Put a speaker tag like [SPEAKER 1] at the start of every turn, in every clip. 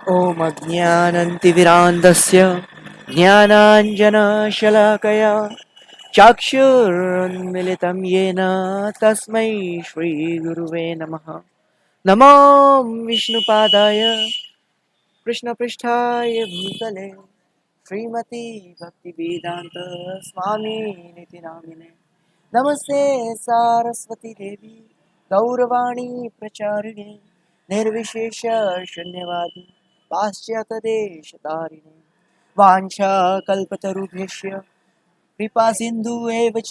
[SPEAKER 1] ॐ अज्ञानन्तिविरान्दस्य ज्ञानाञ्जनशलाकया चाक्षुरुन्मिलितं येन तस्मै श्रीगुरुवे नमः। नमो विष्णुपादाय कृष्णपृष्ठाय भूतले श्रीमती भक्तिवेदान्त स्वामिनिति नामिने। नमस्ते सारस्वती देवी गौरवाणी प्रचारिणे निर्विशेष शून्यवादी पाश्चात्यदेशतारिणे वाञ्छाकल्पतरुभ्यश्च कृपा सिन्धु एव च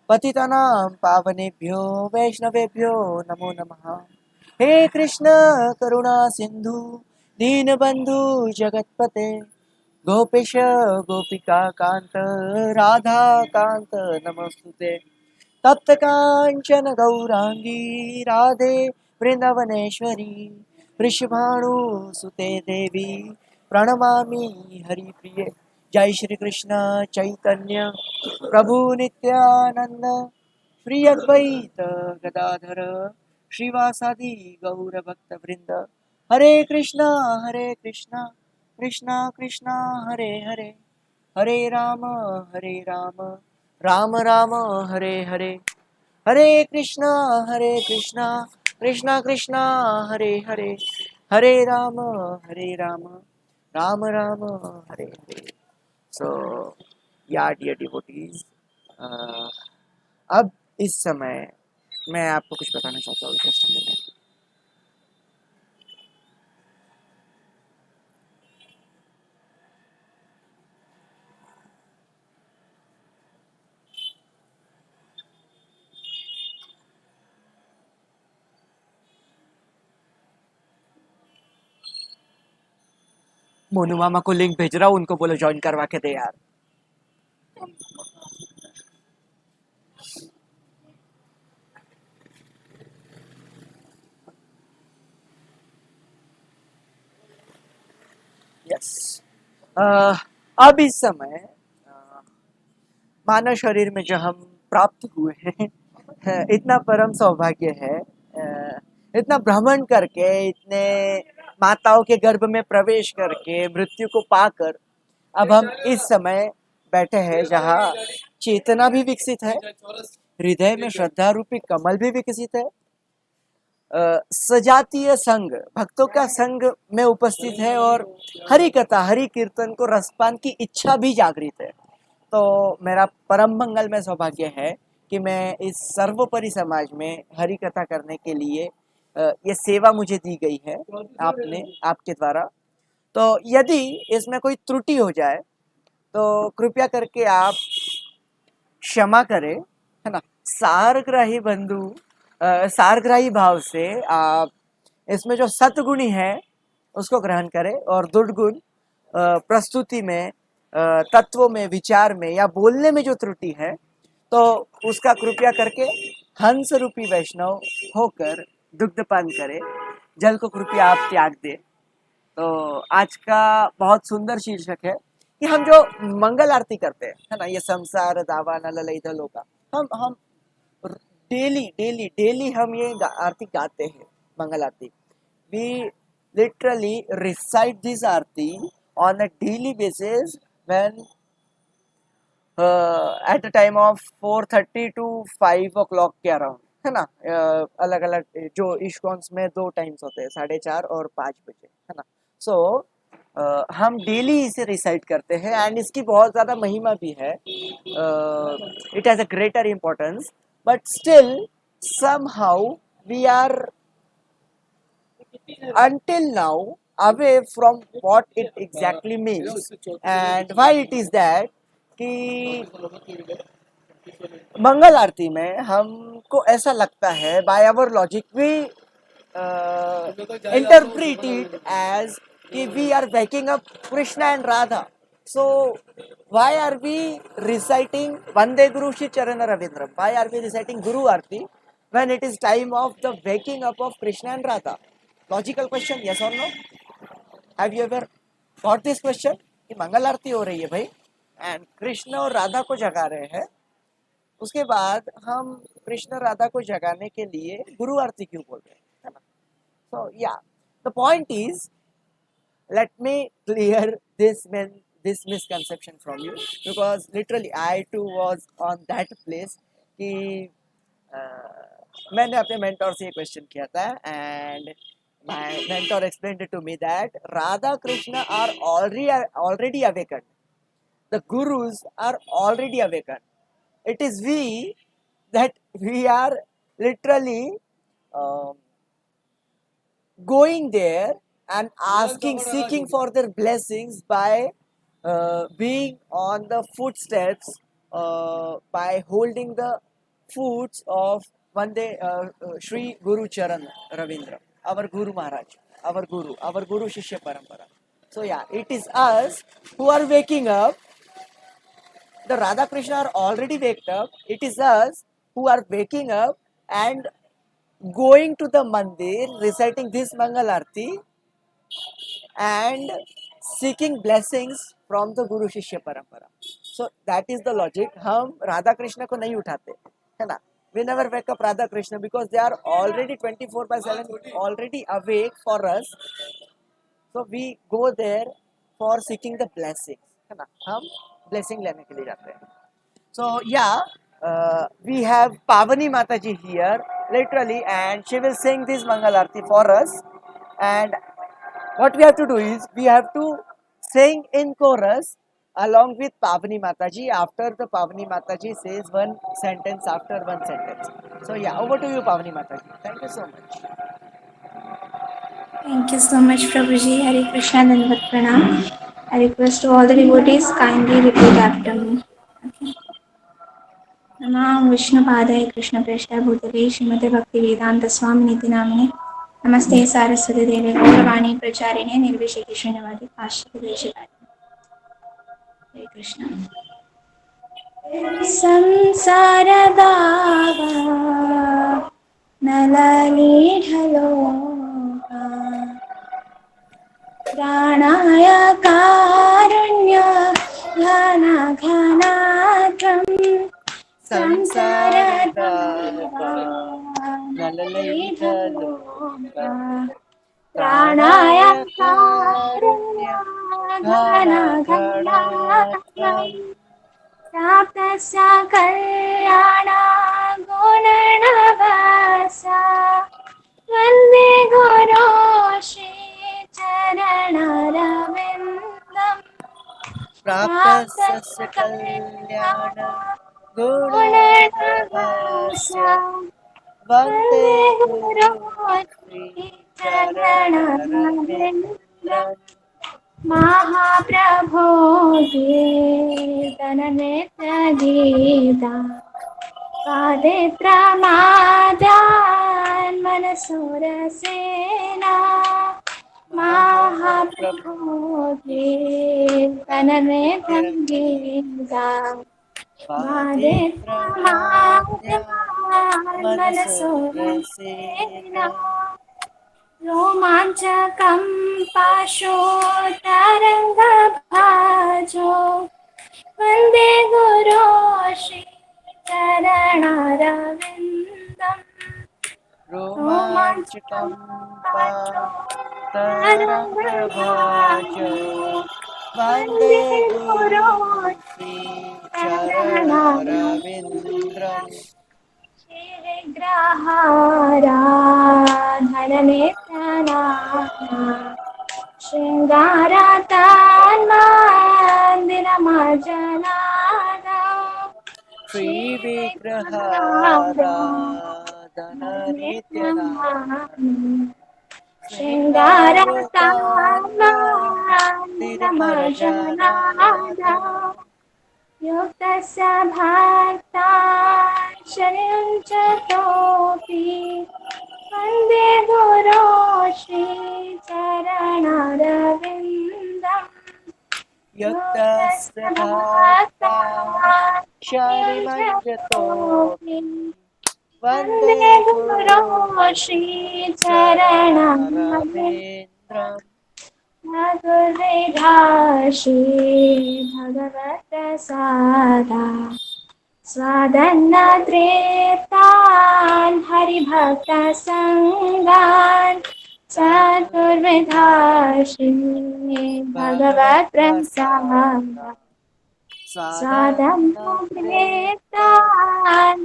[SPEAKER 1] पतितानां पावनेभ्यो वैष्णवेभ्यो नमो नमः। हे कृष्ण करुणा सिन्धु दीनबन्धु जगत्पते गोपेश गोपिका कांत राधा कांत नमस्तुते। तप्त कांचन गौरांगी राधे वृंदावनेश्वरी वृषभानुसुते देवी प्रणमामि हरिप्रिये। जय श्री कृष्ण चैतन्य प्रभु नित्यानंद श्री अद्वैत गदाधर श्रीवासादि गौर भक्त वृंद। हरे कृष्णा कृष्णा कृष्णा हरे हरे हरे राम राम राम हरे हरे। हरे कृष्णा कृष्णा कृष्णा हरे हरे हरे राम राम राम हरे हरे। सो या डियर डिवोटीज, अब इस समय मैं आपको कुछ बताना चाहता हूँ। Just a minute. मोनू मामा को लिंक भेज रहा हूँ, उनको बोलो ज्वाइन करवा के दे यार। यस। अब इस समय मानव शरीर में जो हम प्राप्त हुए हैं, इतना परम सौभाग्य है। इतना भ्रमण करके, इतने माताओं के गर्भ में प्रवेश करके, मृत्यु को पाकर अब हम इस समय बैठे हैं जहाँ चेतना भी विकसित है, हृदय में श्रद्धा रूपी कमल भी विकसित है, सजातीय संघ, भक्तों का संघ में उपस्थित है और हरि कथा हरि कीर्तन को रसपान की इच्छा भी जागृत है। तो मेरा परम मंगल में सौभाग्य है कि मैं इस सर्वोपरि समाज में हरि कथा करने के लिए ये सेवा मुझे दी गई है आपके द्वारा। तो यदि इसमें कोई त्रुटि हो जाए तो कृपया करके आप क्षमा करें, है ना। सारग्राही बंधु, सारग्राही भाव से आप इसमें जो सतगुणी है उसको ग्रहण करें और दुर्गुण प्रस्तुति में, तत्वों में, विचार में या बोलने में जो त्रुटि है तो उसका कृपया करके हंस रूपी वैष्णव होकर दुग्धपान करें, जल को कृपया आप त्याग दें। तो आज का बहुत सुंदर शीर्षक है कि हम जो मंगल आरती करते हैं, है ना, ये संसार दावानल लोका, हम डेली डेली डेली हम ये आरती गाते हैं, मंगल आरती। We literally recite this Aarti on a daily basis when at the time of 4:30 to 5 o'clock के अराउंड, है ना। अलग अलग जो इश्कॉन्स में दो टाइम्स होते हैं, 4:30 और 5 बजे, है ना। सो हम डेली इसे रिसाइट करते हैं एंड इसकी बहुत ज़्यादा महिमा भी है। It has a greater importance, but still somehow we are until now away from what it exactly means. And why it is that कि मंगल आरती में हमको ऐसा लगता है, by our logic we interpret it as कि we are waking up Krishna and Radha. So why are we reciting Vande Guru Shri Charana Ravindram? Why are we reciting Guru Aarti when it is time of the waking up of Krishna and Radha? Logical question, yes or no? Have you ever got this question? कि मंगल आरती हो रही है भाई and Krishna और राधा को जगा रहे हैं, उसके बाद हम कृष्ण राधा को जगाने के लिए गुरु आरती क्यों बोल रहे हैं, है ना। सो या the point is let me clear this misconception from you, because literally I too was on that place कि मैंने अपने mentor से ये question किया था, and my mentor explained it to me that Radha Krishna are already awakened. The gurus are already awakened. It is we that we are literally um, going there and seeking for their blessings by being on the footsteps, by holding the foots of Vande Sri Guru Charan Ravindra, our Guru Maharaj, our Guru Shishya Parampara. So yeah, it is us who are waking up. The Radha Krishna are already waked up. It is us who are waking up and going to the mandir, reciting this Mangal Arti, and seeking blessings from the Guru Shishya Parampara. So that is the logic. हम राधा कृष्ण को नहीं उठाते, है ना? We never wake up Radha Krishna because they are already 24/7 already awake for us. So we go there for seeking the blessings, है ना? हम blessing लेने के लिए जाते हैं. So yeah, we have Pavani Mataji here, literally, and she will sing this Mangal Arti for us. And what we have to do is we have to sing in chorus along with Pavani Mataji. After the Pavani Mataji says one sentence after one sentence. So yeah, over to you, Pavani Mataji. Thank you so much.
[SPEAKER 2] Thank you so much, Prabhuji. Hare Krishna Dandavat Pranam. I request to all the devotees kindly repeat after me. Okay. Namah Vishnu Padaya Krishna Preshta Bhutale Srimate Bhakti Vedanta Swami Niti Namine Namaste Saraswati Devi Gauravani Pracharine Nirvisheki Srinivadi Ashta Deshikari. Hare Krishna. Samsara-Davanala Meaning. Pranaya karunya ghana ghanatram samsara-Davanala Pranaya karunya ghana ghanatram saptasya kalyana gunanavasa Vande Guru Shri Charanarvindam
[SPEAKER 1] Praptasya Kalyana Gunanavasya Vande
[SPEAKER 2] Vande Guru
[SPEAKER 1] Guru Shri
[SPEAKER 2] Shri Charanarvindam
[SPEAKER 1] Charanarvindram
[SPEAKER 2] Mahaprabhu Kirtanamrita Gita Pavitra Manasura Sena Mahaprabhu Kirtanamrita Gita Pavitra
[SPEAKER 1] Pavitra
[SPEAKER 2] Manasura Sena
[SPEAKER 1] Manasura
[SPEAKER 2] रोमाञ्चकं पाशोतरङ्गभाजो वन्दे गुरो श्रीचरणरविन्दम्
[SPEAKER 1] Romanchakam
[SPEAKER 2] रोमाञ्चकं
[SPEAKER 1] Tarangabhajo
[SPEAKER 2] पाशोतरङ्गभाजो वन्दे
[SPEAKER 1] Vande
[SPEAKER 2] गुरो
[SPEAKER 1] Guru Sri Charanarvindram
[SPEAKER 2] श्रीविग्रहाराधननेत्रनाथ Shingaratanamandiramajanada
[SPEAKER 1] Shri Vigrahara Nityananda
[SPEAKER 2] Shingaratanamandiramajanada
[SPEAKER 1] Sringaratanamandiramajanada
[SPEAKER 2] Yuktasya bhakta Sharinchatopi Vande Guru Shri Charanarvindam
[SPEAKER 1] Yuktasya
[SPEAKER 2] Yuktasya bhakta
[SPEAKER 1] Bhakta
[SPEAKER 2] Sharinchatopi
[SPEAKER 1] Sharimanjatopi
[SPEAKER 2] Vande
[SPEAKER 1] Vande
[SPEAKER 2] Guru
[SPEAKER 1] Guru
[SPEAKER 2] Shri Charanarvindam
[SPEAKER 1] Charanarvindram
[SPEAKER 2] Nagurvedhashi Bhagavata Sada Swadanna Tretan Haribhakta Sangan चतुर्विधा Shri भगवत प्रसाद स्वादमुक्तान्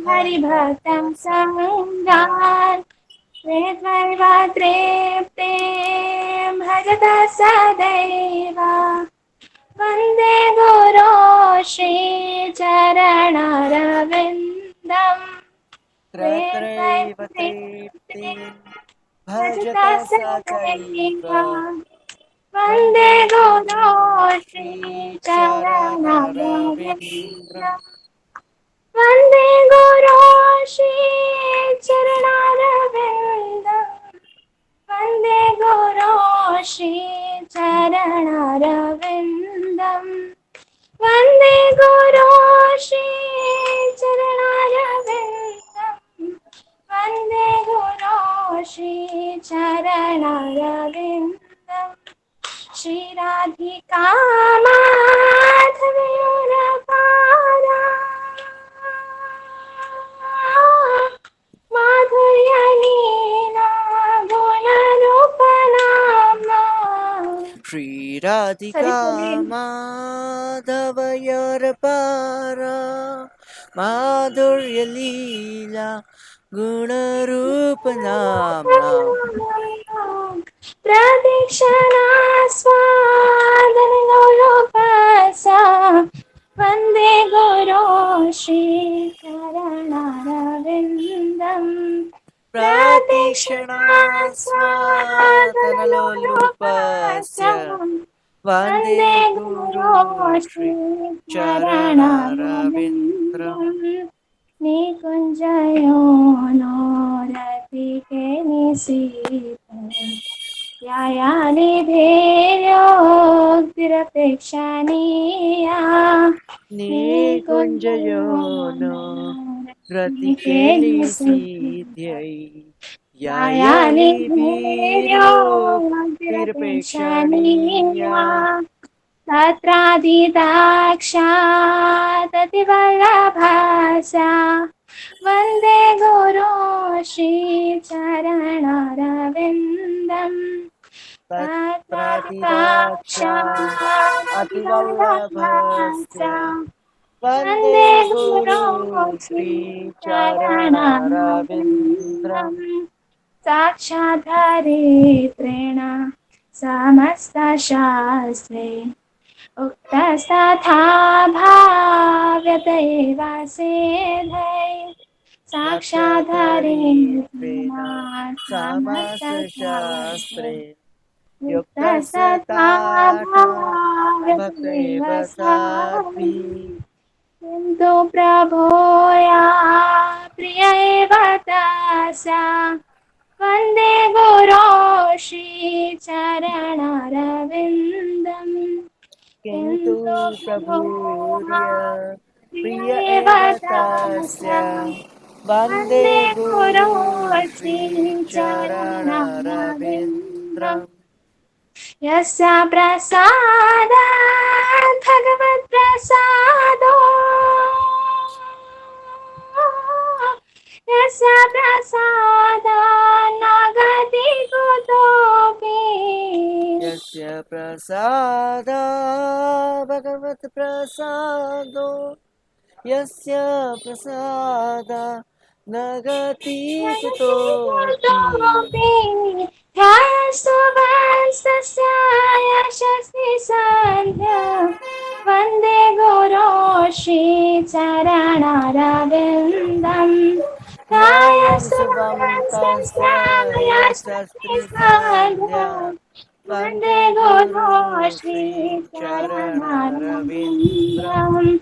[SPEAKER 2] हरिभक्तं संगान् त्रिद्वैवात्रे भजत सदैव वन्दे गुरो श्रीचरणरविन्दम्
[SPEAKER 1] त्रत्रैव तृप्ति
[SPEAKER 2] भजत
[SPEAKER 1] भजत
[SPEAKER 2] सदैव
[SPEAKER 1] सदैव
[SPEAKER 2] वन्दे
[SPEAKER 1] वन्दे
[SPEAKER 2] गुरो
[SPEAKER 1] गुरुं श्रीचरणरविन्द्रम्
[SPEAKER 2] श्रीचरणरविन्दम् वन्दे गुरो श्रीचरणरविन्दम् वन्दे गुरो श्रीचरणरविन्दम् वन्दे गुरो श्रीचरणरविन्दम् वन्दे गुरो श्रीचरणरविन्दम् श्रीराधिका माधवयोरपारा माधुर्यलीला गुणरूपनाम्ना
[SPEAKER 1] श्रीराधिका माधवयोरपारा माधुर्यलीला गुणरूपनाम्ना
[SPEAKER 2] प्रदीक्षणा स्वादनलोलुपसा वन्दे गुरो श्रीचरणरविन्दम्
[SPEAKER 1] प्रतीक्षणा
[SPEAKER 2] प्रदीक्षणा
[SPEAKER 1] स्वातनलोलुपस्य
[SPEAKER 2] स्वादनलोलुपसा
[SPEAKER 1] वन्दे
[SPEAKER 2] वन्दे
[SPEAKER 1] गुरु
[SPEAKER 2] गुरो
[SPEAKER 1] श्रीचरणरविन्द्रम्
[SPEAKER 2] श्रीचरणरविन्दम् निकुञ्जयो नो रतिकेलिसीत यायानिभेर्योक्तिरपेक्षणीया
[SPEAKER 1] निकुञ्जयो
[SPEAKER 2] निकुञ्जयो
[SPEAKER 1] नो
[SPEAKER 2] रतिकेलिसीत
[SPEAKER 1] रतिकेलिसीध्यै
[SPEAKER 2] यायानिभेर्योक्तिरपेक्षणीया
[SPEAKER 1] यायानिभिर्योक्तिरपेक्षणीया
[SPEAKER 2] तत्रादिदाक्षाततिवल्लभासा वन्दे गुरो श्रीचरणरविन्दम्
[SPEAKER 1] तत्रादिदाक्षात् अतिवल्लभस्य
[SPEAKER 2] तत्रादिदाक्षाततिवल्लभासा
[SPEAKER 1] वन्दे
[SPEAKER 2] वन्दे
[SPEAKER 1] गुरु
[SPEAKER 2] गुरो
[SPEAKER 1] श्रीचरणरविन्द्रम्
[SPEAKER 2] श्रीचरणरविन्दम् साक्षाद्धरित्रेण समस्तशास्त्रे उक्तस्तथा भाव्यत एवासेधै
[SPEAKER 1] साक्षाधरित्रेण
[SPEAKER 2] साक्षाद्धरित्रेण
[SPEAKER 1] समासशास्त्रे
[SPEAKER 2] समस्तशास्त्रे
[SPEAKER 1] युक्तस्तथा
[SPEAKER 2] उक्तस्तथा भाव्यत
[SPEAKER 1] भक्त एव
[SPEAKER 2] एव
[SPEAKER 1] साध्वी
[SPEAKER 2] किन्तु प्रभोया प्रिय एव तस्या वन्दे गुरो श्रीचरणरविन्दम्
[SPEAKER 1] किन्तु
[SPEAKER 2] किन्तु प्रभोया
[SPEAKER 1] प्रभुर्य
[SPEAKER 2] प्रिय
[SPEAKER 1] प्रिय
[SPEAKER 2] एव
[SPEAKER 1] एव तस्य
[SPEAKER 2] तस्या
[SPEAKER 1] वन्दे
[SPEAKER 2] वन्दे
[SPEAKER 1] गुरु
[SPEAKER 2] गुरो श्रीचरणरविन्दम्
[SPEAKER 1] श्रीचरणरविन्द्रम्
[SPEAKER 2] यस्य प्रसादात् भगवत्प्रसादो यस्य प्रसादात् नागति कुतोऽपि
[SPEAKER 1] यस्य प्रसादा भगवत् प्रसादो यस्य प्रसादा न गति कुतोऽपि
[SPEAKER 2] ध्यायस्तु वत्सस्य यशस्ति सन्ध्या वन्दे गुरो श्रीचरणरविन्दम्
[SPEAKER 1] ध्यायन्
[SPEAKER 2] ध्यायस्तु
[SPEAKER 1] शुभं
[SPEAKER 2] वत्सस्य
[SPEAKER 1] तस्य
[SPEAKER 2] यशस्ति
[SPEAKER 1] यशस्त्रिसन्ध्या
[SPEAKER 2] सन्ध्या
[SPEAKER 1] वन्दे
[SPEAKER 2] वन्दे
[SPEAKER 1] गुरु
[SPEAKER 2] गुरो
[SPEAKER 1] श्रीचरणरविन्द्रम्
[SPEAKER 2] श्रीचरणरविन्दम्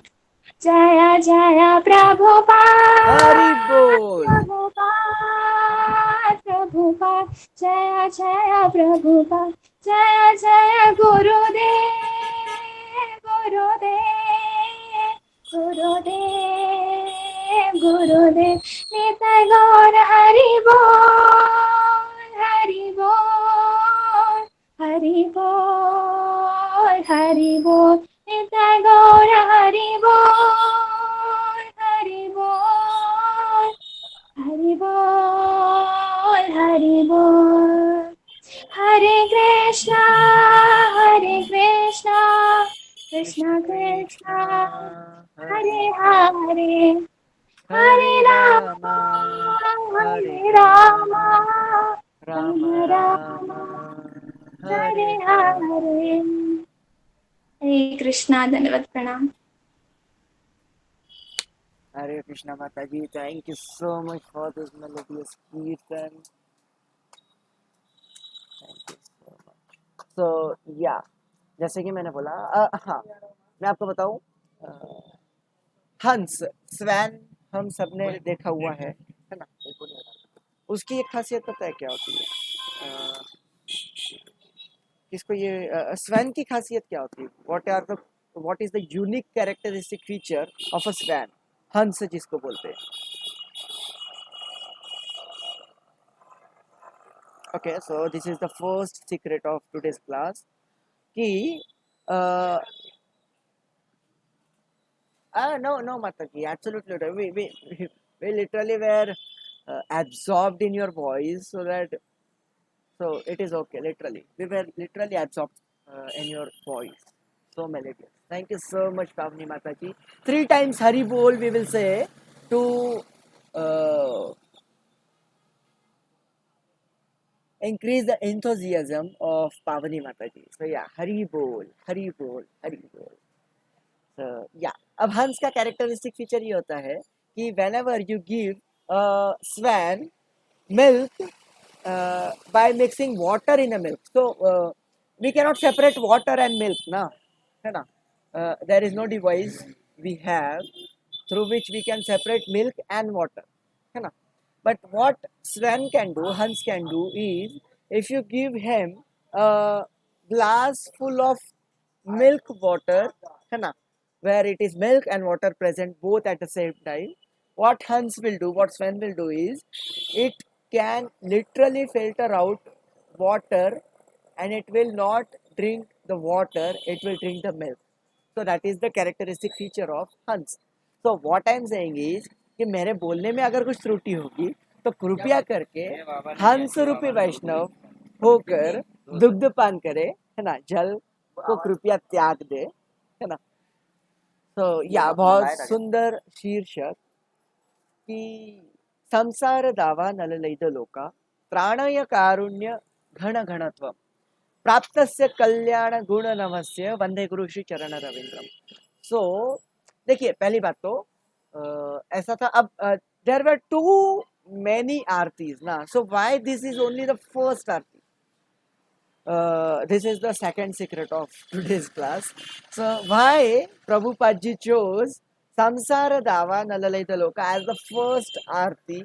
[SPEAKER 2] जय जय
[SPEAKER 1] हरि
[SPEAKER 2] प्रभुपाद
[SPEAKER 1] बोल
[SPEAKER 2] प्रभुपाद प्रभुपाद जय जय प्रभुपाद जय जय गुरुदेव गुरुदेव गुरुदेव गुरुदेव निताय गौर हरि बोल हरि बोल हरि बोल हरि बोल निताय गौर हरि बोल हरि बोल हरि बोल हरि बोल Krishna Krishna,
[SPEAKER 1] Hare
[SPEAKER 2] Hare Hare, Hare
[SPEAKER 1] Hare
[SPEAKER 2] Rama,
[SPEAKER 1] Rama, Hare
[SPEAKER 2] Hare
[SPEAKER 1] Rama,
[SPEAKER 2] Rama,
[SPEAKER 1] Rama
[SPEAKER 2] Rama
[SPEAKER 1] Rama,
[SPEAKER 2] Rama,
[SPEAKER 1] Hare
[SPEAKER 2] Hare
[SPEAKER 1] Hare.
[SPEAKER 2] Hare. Hare Krishna, धन्यवाद प्रणाम.
[SPEAKER 1] Hare Krishna Mataji, thank you so much for this melodious kirtan. Thank you so much. So yeah, जैसे कि मैंने बोला हाँ मैं आपको बताऊं हंस स्वैन हम सबने देखा हुआ है ना. उसकी एक खासियत पता है क्या होती है किसको ये स्वैन की खासियत क्या होती है what is the unique characteristic feature of a swan हंस जिसको बोलते हैं. Okay, so this is the first secret of today's class कि uh, no Mataji, absolutely not. We literally were absorbed in your voice so it is okay. Literally we were literally absorbed in your voice. So melodious. Thank you so much, Pavni Mataji. 3 times Hari Bol we will say to increase the enthusiasm of Pavani Mataji. So yeah, Hari Bol, Hari Bol, Hari Bol. So yeah, अब हंस का characteristic feature ये होता है कि whenever you give a swan milk by mixing water in a milk, so we cannot separate water and milk, ना, है ना? There is no device we have through which we can separate milk and water, है ना? But what swan can do, Hans can do is if you give him a glass full of milk water, है ना, where it is milk and water present both at the same time, what Hans will do, what Sven will do is it can literally filter out water and it will not drink the water, it will drink the milk. So that is the characteristic feature of Hans. So what I am saying is कि मेरे बोलने में अगर कुछ त्रुटि होगी तो कृपया करके हंस रूपी वैष्णव होकर दुग्ध पान करे, है ना, जल को कृपया त्याग दे, है ना. तो या बहुत सुंदर शीर्षक कि संसार दावा नललैद लोका प्राणय कारुण्य घन घनत्व प्राप्तस्य कल्याण गुण नमस्य वंदे गुरु श्री चरण रविंद्रम. सो देखिए पहली बात तो ऐसा था अब there were to many Aarti's ना. So why this is only the first Aarti. This is the second secret of today's class. So why Prabhupada ji chose Samsara-Davanala Meaning as the first arti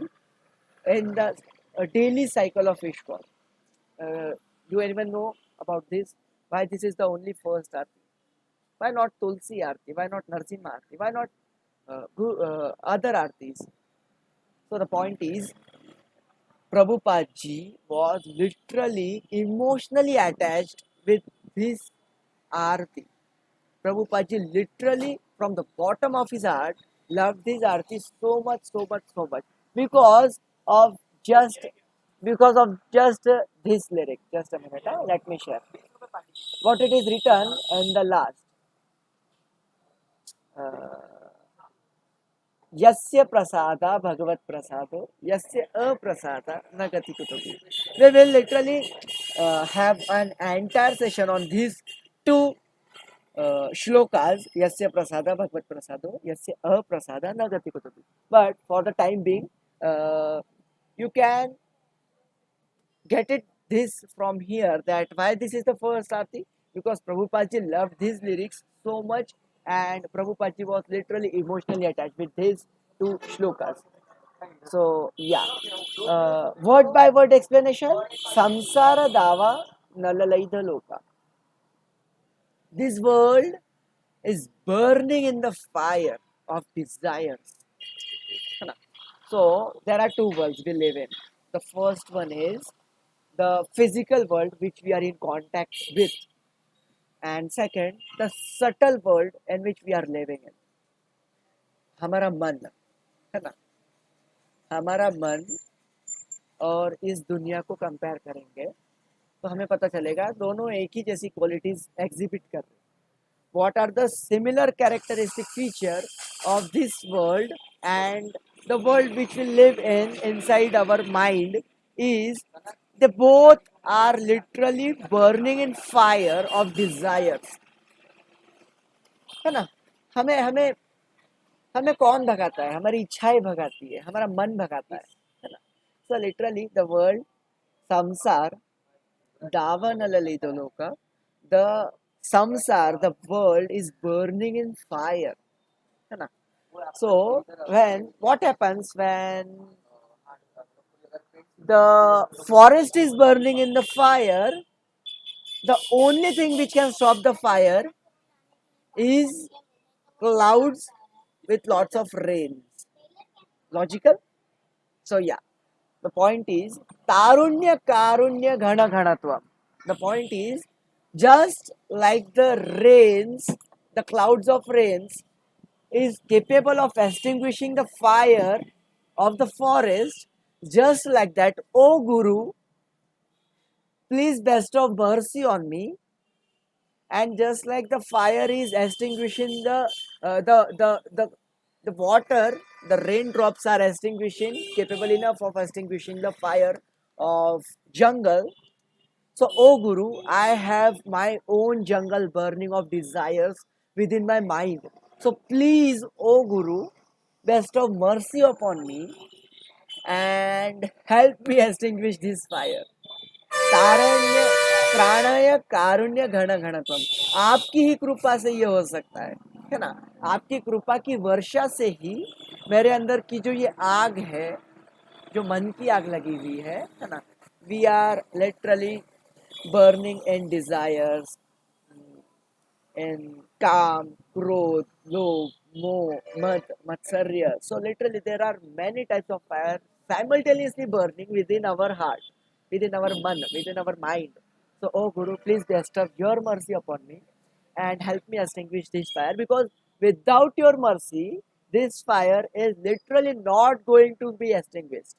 [SPEAKER 1] in the daily cycle of Ishwar? Do anyone know about this? Why this is the only first arti? Why not Tulsi arti? Why not Narsimha arti? Why not other artis? So the point is Prabhupada ji was literally emotionally attached with his Aarti. Prabhupada ji literally from the bottom of his heart loved this Aarti so much, so much, so much because of just this lyric. Just a minute, let me share what it is written in the last. यस्य प्रसादा भगवत प्रसादो यस्य अप्रसादा न गति कुतोपि. We will literally have an entire session on these two shlokas, yasya prasada bhagavad prasado yasya aprasada na gati kutopi. But for the time being you can get it this from here that why this is the first arti, because Prabhupada ji loved these lyrics so much and Prabhupada ji was literally emotionally attached with these two shlokas. So yeah, word by word explanation. Samsara dava nalalaidha loka. This world is burning in the fire of desires. So there are two worlds we live in. The first one is the physical world which we are in contact with, and second the subtle world in which we are living in. हमारा मन, है ना, हमारा मन और इस दुनिया को कंपेयर करेंगे तो हमें पता चलेगा दोनों एक ही जैसी क्वालिटीज एग्जिबिट कर रहे हैं. what are the similar characteristic feature of this world and the world which we live in inside our mind is they both are literally burning in fire of desires, है ना. हमें हमें हमें कौन भगाता है? हमारी इच्छाएं भगाती है, हमारा मन भगाता है ना. So literally the world, samsar, davanala loka, the samsar, the world is burning in fire, है ना. So when what happens when the forest is burning in the fire, the only thing which can stop the fire is clouds with lots of rains. Logical? So yeah, the point is tarunya karunya ghana ghanatvam. The point is just like the rains, the clouds of rains is capable of extinguishing the fire of the forest, just like that, O Guru, please bestow mercy on me. And just like the fire is extinguishing the water, the raindrops are extinguishing, capable enough of extinguishing the fire of jungle. So, O Guru, I have my own jungle burning of desires within my mind. So, please, O Guru, bestow mercy upon me and help me extinguish this fire. तारण्य प्राणय कारुण्य घन घनत्वम. आपकी ही कृपा से ये हो सकता है ना. आपकी कृपा की वर्षा से ही मेरे अंदर की जो ये आग है, जो मन की आग लगी हुई है ना. We are literally burning in desires, in काम, क्रोध, लोभ, मोह, मद, matsarya. So literally there are many types of fire simultaneously burning within our heart, within our man, within our mind. So, oh Guru, please bestow your mercy upon me and help me extinguish this fire, because without your mercy, this fire is literally not going to be extinguished.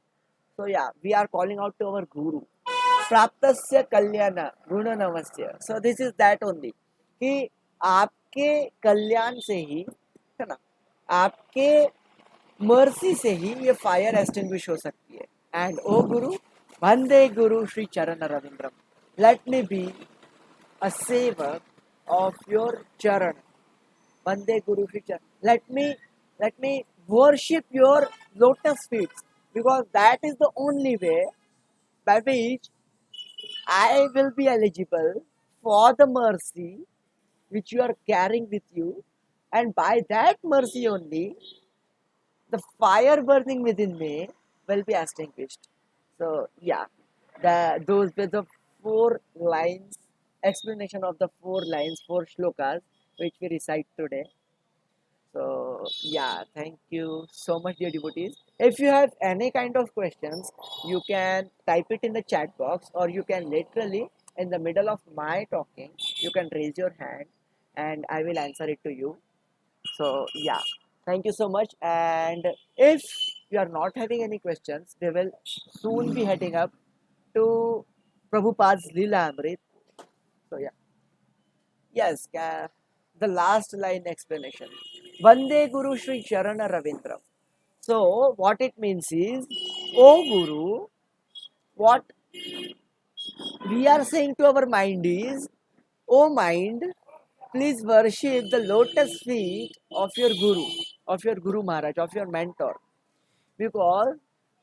[SPEAKER 1] So yeah, we are calling out to our Guru. प्राप्तस्य कल्याण गुण नमस्य. So this is that only कि आपके कल्याण से ही, है ना, आपके मर्सी से ही ये फायर एक्सटिंग्विश हो सकती है. एंड ओ गुरु, वंदे गुरु श्री चरण रविंद्रम, let me be a savor of your charan. Vande Guru Shri Charan. Let me worship your lotus feet, because that is the only way by which I will be eligible for the mercy which you are carrying with you, and by that mercy only, the fire burning within me will be extinguished. So yeah, those were the 4 lines explanation of the 4 lines, 4 shlokas which we recite today. So yeah, thank you so much, dear devotees. If you have any kind of questions, you can type it in the chat box, or you can literally in the middle of my talking, you can raise your hand and I will answer it to you. So yeah, thank you so much. And if you are not having any questions, we will soon be heading up to Prabhupada's Leela Amrit. So yeah. Yes, the last line explanation. Vande Guru Shri Charana Ravindram. So, what it means is, O Guru, what we are saying to our mind is, O mind, please worship the lotus feet of your Guru Maharaj, of your mentor. Because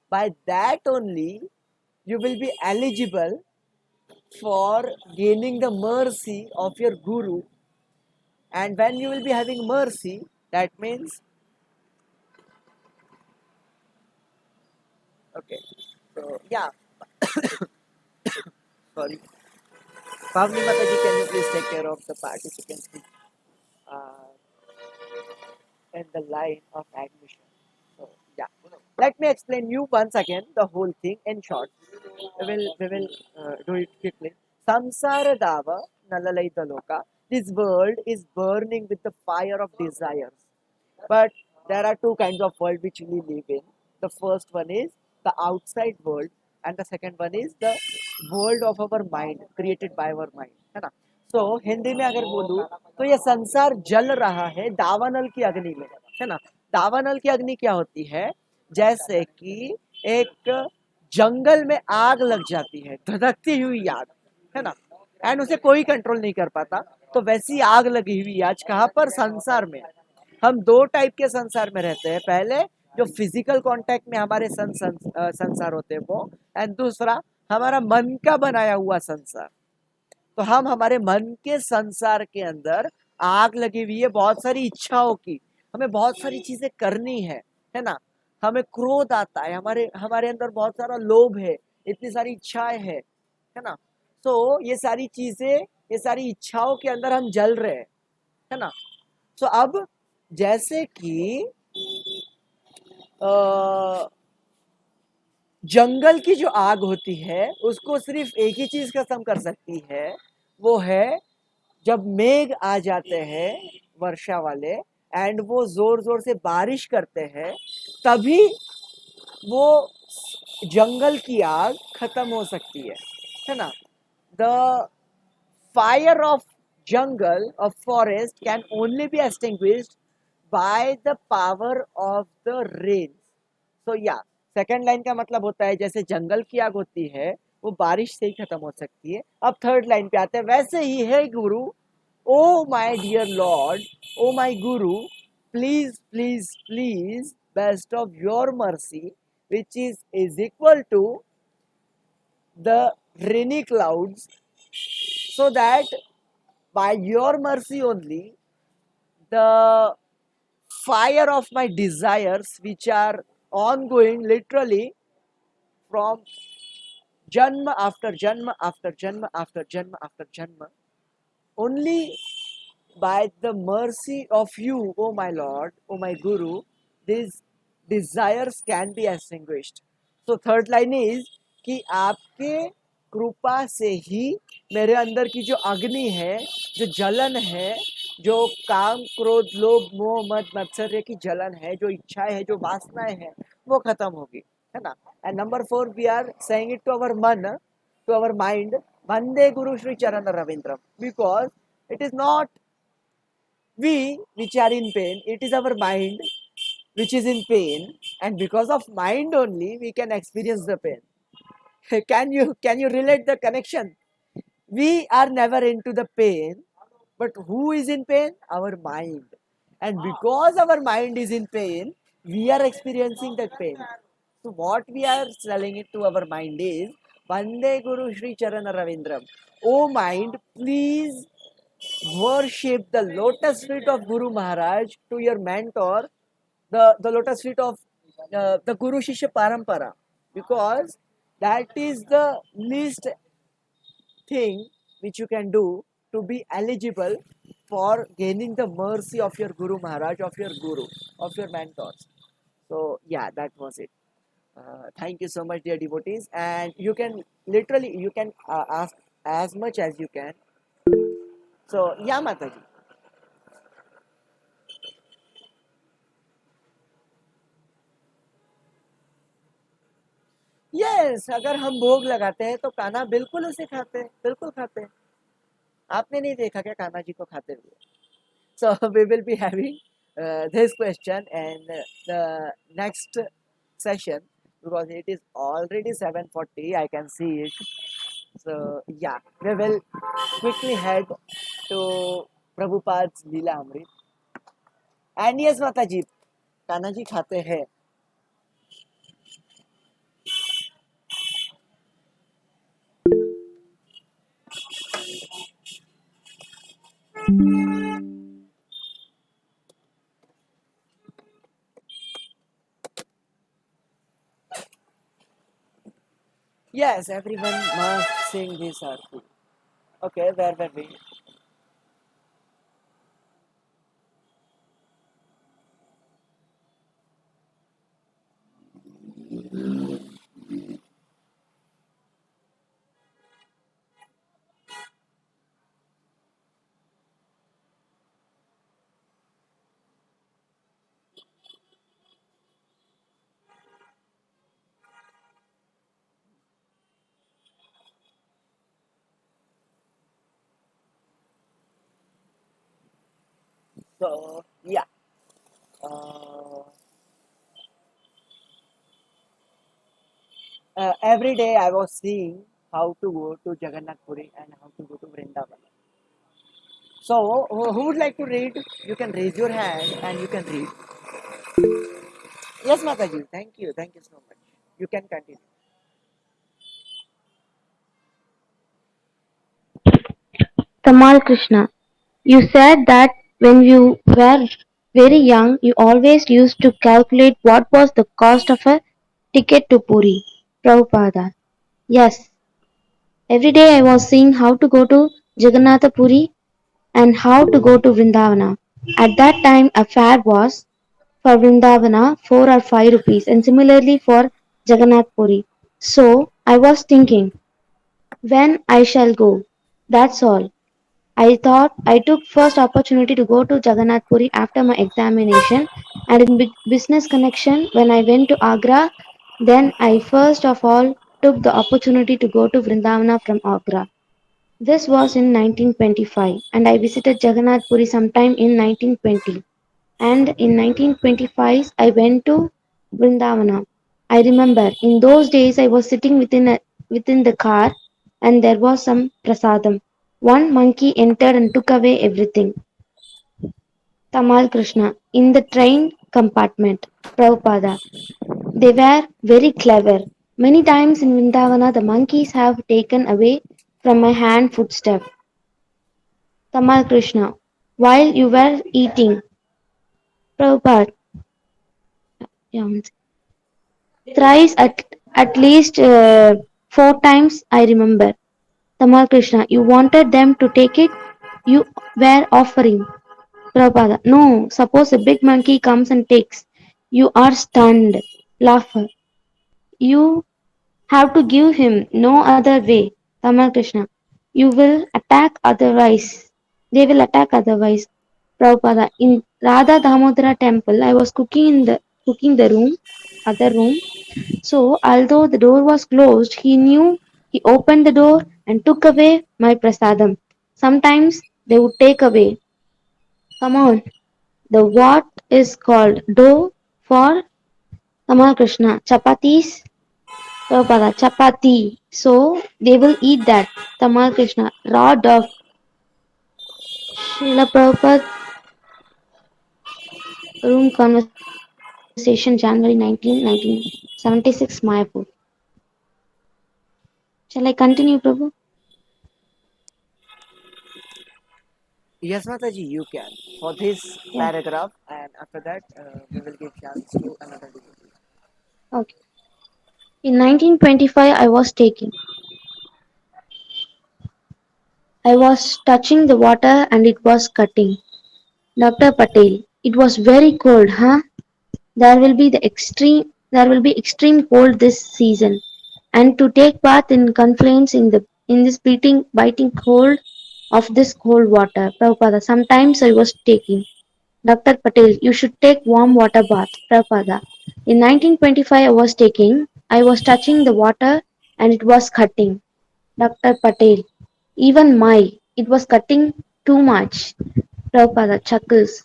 [SPEAKER 1] by that only you will be eligible for gaining the mercy of your Guru. And when you will be having mercy, that means, okay, so yeah, sorry. Pavni Mataji, can you please take care of the participants uh, in the line of admission? So yeah, let me explain you once again the whole thing in short. We will do it quickly. Samsara-Davanala Meaning. This world is burning with the fire of desires. But there are 2 kinds of world which we live in. The first one is the outside world, and the second one is the world of our mind, created by our mind, है ना. So Hindi में अगर बोलूँ तो ये संसार जल रहा है दावानल की अग्नि में, है ना। दावानल की अग्नि क्या होती है? जैसे कि एक जंगल में आग लग जाती है, धधकती हुई आग, है ना, एंड उसे कोई कंट्रोल नहीं कर पाता। तो वैसी आग लगी हुई आज कहाँ पर? संसार में। हम दो टाइप के संसार में रहते हैं। पहले जो फिजिकल कांटेक्ट में हमारे संसार होते हैं वो, एंड दूसरा हमारा मन का बनाया हुआ संसार। तो हम हमारे मन के संसार के अंदर आग लगी हुई है बहुत सारी इच्छाओं की, हमें बहुत सारी चीजें करनी है ना। हमें क्रोध आता है, हमारे हमारे अंदर बहुत सारा लोभ है, इतनी सारी इच्छाएं है ना। तो ये सारी चीजें, ये सारी इच्छाओं के अंदर हम जल रहे हैं, है ना। तो अब जैसे कि जंगल की जो आग होती है उसको सिर्फ एक ही चीज खत्म कर सकती है, वो है जब मेघ आ जाते हैं वर्षा वाले, एंड वो जोर जोर से बारिश करते हैं, तभी वो जंगल की आग खत्म हो सकती है ना। The fire of jungle of forest can only be extinguished by the power of the rain. So yeah, second line का मतलब होता है जैसे जंगल की आग होती है वो बारिश से ही खत्म हो सकती है। अब थर्ड लाइन पे आते हैं, वैसे ही है गुरु, oh my dear lord, oh my guru, please please please best of your mercy which is equal to the rainy clouds, so that by your mercy only the fire of my desires which are ongoing literally from janma after janma after janma after janma after janma, only by the mercy of you, O my Lord, O my Guru, these desires can be extinguished. So third line is कि आपके कृपा से ही मेरे अंदर की जो अग्नि है, जो जलन है, जो काम क्रोध लोभ मोह मद मत्सर्य की जलन है, जो इच्छाएं है, जो वासनाएं हैं, वो खत्म होगी, है ना। And number 4 we are saying it to our मन, टू अवर माइंड, वंदे गुरु श्री चरण रविंद्रम, because it is not we which are in pain, it is our mind which is in pain, and because of mind only we can experience the pain. Can you relate the connection? We are never into the pain, but who is in pain? Our mind. And because our mind is in pain, we are experiencing that pain. So what we are telling it to our mind is Vande Guru Shri Charana Ravindram. Oh mind, please worship the lotus feet of Guru Maharaj to your mentor, the lotus feet of the Guru Shishya Parampara, because that is the least thing which you can do to be eligible for gaining the mercy of your Guru Maharaj, of your Guru, of your mentors. So yeah, that was it. Thank you so much, dear devotees, and you can literally you can ask as much as you can. So yeah, Mataji. Yes, अगर हम भोग लगाते हैं तो कान्हा बिल्कुल उसे खाते हैं, बिल्कुल खाते हैं। आपने नहीं देखा क्या कान्हा जी को खाते हुए? So we will be having this question and the next session, because it is already 7:40, I can see it. So yeah, we will quickly head to Prabhupada's Leela Amrit. And yes, Mataji, Kanha ji खाते हैं। Yes, everyone must sing this arti. Okay, where were we? So yeah, uh, every day I was seeing how to go to Jagannath Puri and how to go to Vrindavan. So who would like to read? You can raise your hand and you can read. Yes, Mataji. Thank you so much. You can continue.
[SPEAKER 3] Tamal Krishna, you said that when you were very young, you always used to calculate what was the cost of a ticket to Puri. Prabhupada. Yes, every day I was seeing how to go to Jagannatha Puri and how to go to Vrindavana. At that time, a fare was for Vrindavana 4 or 5 rupees and similarly for Jagannath Puri. So I was thinking, when I shall go? That's all. I thought I took first opportunity to go to Jagannath Puri after my examination and in business connection when I went to Agra, then I first of all took the opportunity to go to Vrindavana from Agra. This was in 1925 and I visited Jagannath Puri sometime in 1920 and in 1925 I went to Vrindavana. I remember in those days I was sitting within the car and there was some prasadam. One monkey entered and took away everything. Tamal Krishna in the train compartment. Prabhupada. They were very clever. Many times in Vrindavana the monkeys have taken away from my hand footstep. Tamal Krishna. While you were eating. Prabhupada. Yeah, thrice at least 4 times I remember. Tamal Krishna, you wanted them to take it? You were offering. Prabhupada, no, suppose a big monkey comes and takes. You are stunned. Laugher. You have to give him no other way. Tamal Krishna, you will attack otherwise. They will attack otherwise. Prabhupada, in Radha Damodara temple, I was cooking the room, other room. So, although the door was closed, he knew he opened the door and took away my prasadam. Sometimes they would take away. Come on, the what is called dough for Tamal Krishna. Chapatis, Prabhupada, chapati. So, they will eat that. Tamal Krishna, raw dog. Srila Prabhupada, room conversation, January 1976, Mayapur. Shall I continue, Prabhu?
[SPEAKER 1] Yes, Mataji, you can. For this
[SPEAKER 3] Yeah,
[SPEAKER 1] paragraph, and after that, we will give chance to another devotee.
[SPEAKER 3] okay. In 1925, I was touching the water and it was cutting. Dr. Patel, it was very cold, huh? There will be extreme cold this season. And to take bath in confluence in this biting cold of this cold water. Prabhupada, sometimes I was taking. Dr. Patel, you should take warm water bath. Prabhupada. In 1925 I was touching the water and it was cutting. Dr. Patel, even it was cutting too much. Prabhupada chuckles.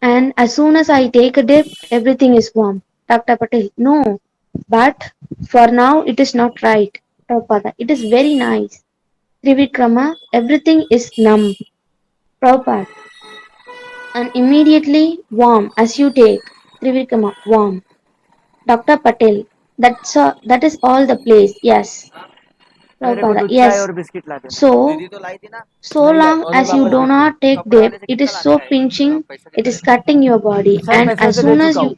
[SPEAKER 3] And as soon as I take a dip, everything is warm. Dr. Patel, no, but for now it is not right. Prabhupada, it is very nice. Trivikrama, everything is numb. Prabhupada, and immediately warm as you take. Trivikrama, warm. Dr. Patel, that is all the place. Yes.
[SPEAKER 1] मेरे को
[SPEAKER 3] Prabhupada,
[SPEAKER 1] दूध चाय
[SPEAKER 3] yes.
[SPEAKER 1] और biscuit ला देना
[SPEAKER 3] So,
[SPEAKER 1] दीदी तो लाई थी ना
[SPEAKER 3] so
[SPEAKER 1] नहीं लाई
[SPEAKER 3] long
[SPEAKER 1] और मैं
[SPEAKER 3] as you
[SPEAKER 1] वापस
[SPEAKER 3] do
[SPEAKER 1] भेज दूंगी
[SPEAKER 3] not take
[SPEAKER 1] शॉप पर
[SPEAKER 3] dip,
[SPEAKER 1] आने से
[SPEAKER 3] it
[SPEAKER 1] कितना
[SPEAKER 3] is
[SPEAKER 1] लाने
[SPEAKER 3] so
[SPEAKER 1] का है आप
[SPEAKER 3] pinching,
[SPEAKER 1] पैसे
[SPEAKER 3] it
[SPEAKER 1] देते
[SPEAKER 3] is
[SPEAKER 1] रहना
[SPEAKER 3] cutting your body.
[SPEAKER 1] Sir
[SPEAKER 3] And
[SPEAKER 1] मैं पैसे दे चुका हूँ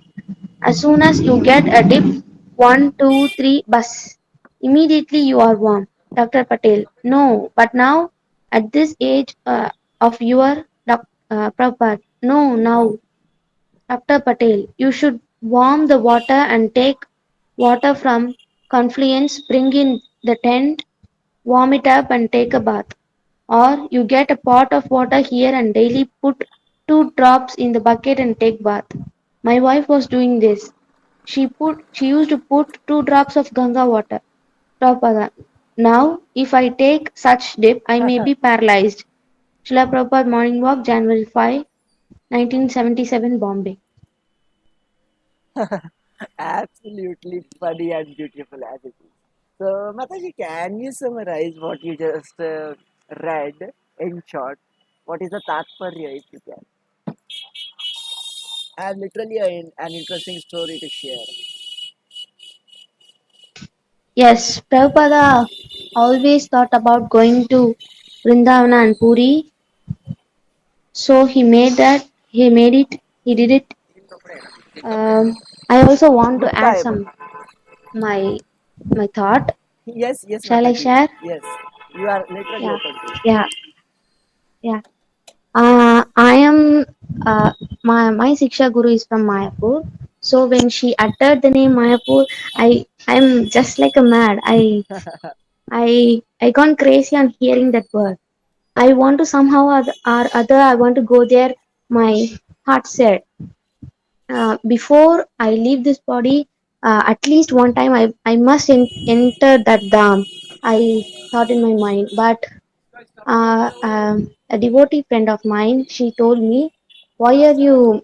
[SPEAKER 3] as soon as you get a dip, 1, 2, 3, bus, immediately you are warm. Dr. Patel, no, but now at this age of your Prabhupada, no, now. Dr. Patel, you should warm the water and take water from confluence, bring in the tent, warm it up and take a bath. Or you get a pot of water here and daily put 2 drops in the bucket and take bath. My wife was doing this. She used to put 2 drops of Ganga water. Prabhupada. Now, if I take such dip, I may be paralyzed. Srila Prabhupada Morning Walk, January 5. 1977 Bombay.
[SPEAKER 1] Absolutely funny and beautiful as it is. So, Mataji, can you summarize what you just read in short? What is the tatparya, if you can? I have literally an interesting story to share.
[SPEAKER 3] Yes, Prabhupada always thought about going to Vrindavana and Puri, so he made it, he did it. I also want to
[SPEAKER 1] Gupta
[SPEAKER 3] add
[SPEAKER 1] hai wo.
[SPEAKER 3] some my my thought.
[SPEAKER 1] Yes, yes,
[SPEAKER 3] Shall I
[SPEAKER 1] Mataji.
[SPEAKER 3] share?
[SPEAKER 1] Yes, you are literally
[SPEAKER 3] Yeah,
[SPEAKER 1] open to it.
[SPEAKER 3] yeah, yeah. I am my Siksha Guru is from Mayapur. So when she uttered the name Mayapur, I'm just like a mad. I gone crazy on hearing that word. I want to somehow or other I want to go there. My heart said, before I leave this body, at least one time I must enter that dham. I thought in my mind, but a devotee friend of mine, she told me, why are you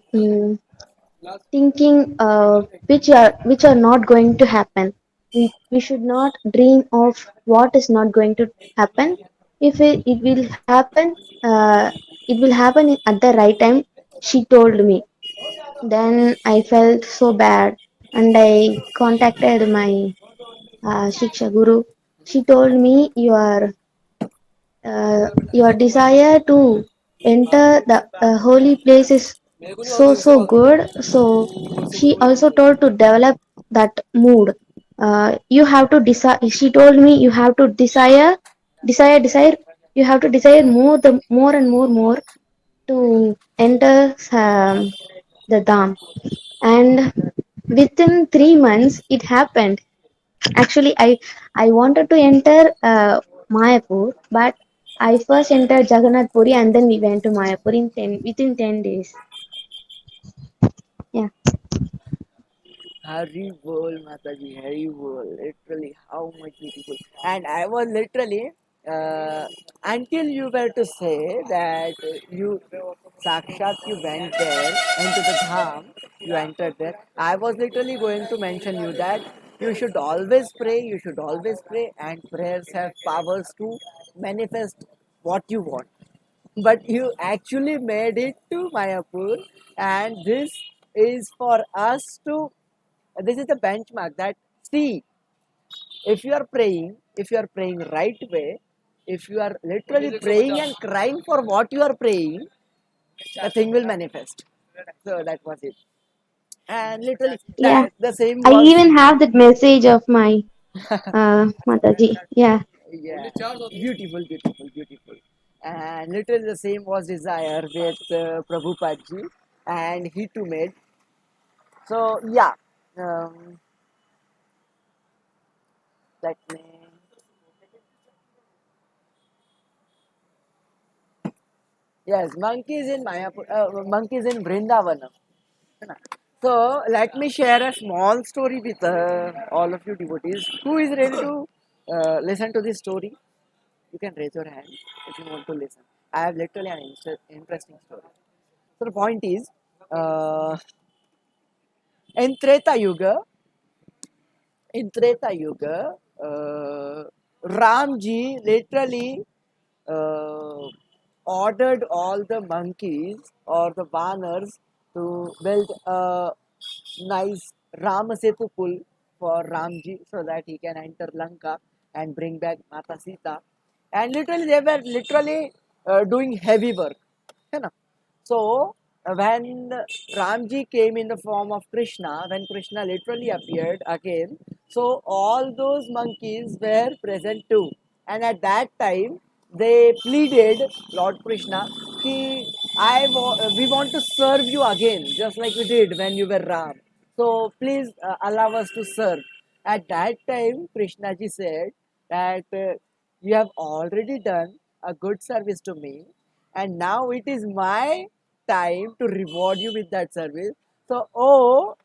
[SPEAKER 3] thinking which are not going to happen? We should not dream of what is not going to happen. If it will happen, it will happen at the right time, she told me. Then I felt so bad and I contacted my Shiksha Guru. She told me your desire to enter the holy place is so good. So she also told to develop that mood. You have to desire. She told me you have to desire. You have to desire more and more to enter the dham. And within 3 months, it happened. Actually, I wanted to enter Mayapur, but I first entered Jagannath Puri and then we went to Mayapur within 10 days. Yeah,
[SPEAKER 1] Hari bol, Mataji, Hari bol. Literally, how much beautiful. And I was literally, uh, until you were to say that you, Sakshat, you went there into the dham, you entered there. I was literally going to mention you that you should always pray, and prayers have powers to manifest what you want. But you actually made it to Mayapur, and this is the benchmark that, see, if you are praying right way, if you are literally praying and crying for what you are praying, the thing will manifest. So that was it. And literally
[SPEAKER 3] yeah.
[SPEAKER 1] the same
[SPEAKER 3] I
[SPEAKER 1] was,
[SPEAKER 3] even have that message of my Mataji. Yeah,
[SPEAKER 1] yeah, beautiful, beautiful, beautiful. And literally the same was desire with Prabhupada ji, and he too made. So yeah, um, let me. Yes, monkeys in Mayapur, monkeys in Vrindavanam. है ना? So let me share a small story with all of you devotees. Who is ready to listen to this story? You can raise your hand if you want to listen. I have literally an interesting story. So the point is, uh, in Treta Yuga, in Treta Yuga, Ramji literally uh, ordered all the monkeys or the Vanars to build a nice Ramasetu pul for Ramji so that he can enter Lanka and bring back Mata Sita. And literally, they were literally doing heavy work. है ना? So, when Ramji came in the form of Krishna, when Krishna literally appeared again, so all those monkeys were present too. And at that time, they pleaded Lord Krishna, ki, we want to serve you again, just like we did when you were Ram. So please allow us to serve. At that time, Krishna ji said that you have already done a good service to me, and now it is my time to reward you with that service. So, oh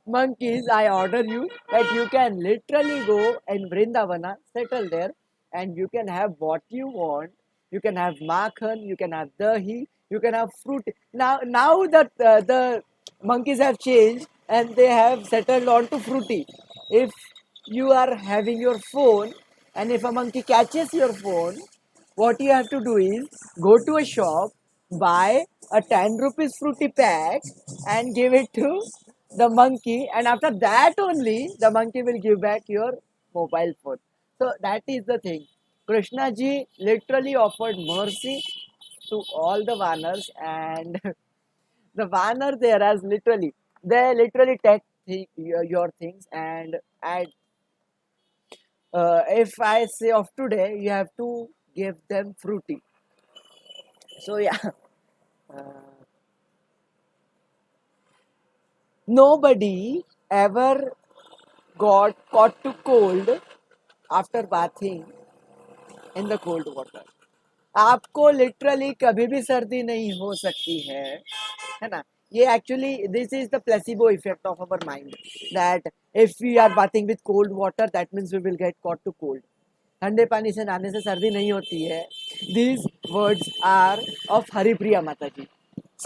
[SPEAKER 1] monkeys, I order you that you can literally go in Vrindavana, settle there, and you can have what you want. You can have makhan, you can have dahi, You can have fruit. Now that the monkeys have changed and they have settled on to fruity. If you are having your phone and if a monkey catches your phone, what you have to do is go to a shop, buy a 10 rupees fruity pack and give it to the monkey, and after that only the monkey will give back your mobile phone. So that is the thing. Krishna ji literally offered mercy to all the Vanars, and the Vanar there as literally, they literally take your things and add. If I say of today, you have to give them fruity. So yeah, uh, nobody ever got caught to cold after bathing in the cold water. आपको literally कभी भी सर्दी नहीं हो सकती है ना. ये actually this is the placebo effect of our mind that if we are bathing with cold water that means we will get caught to cold. ठंडे पानी से नहाने से सर्दी नहीं होती है. These words are of Haripriya माता ji.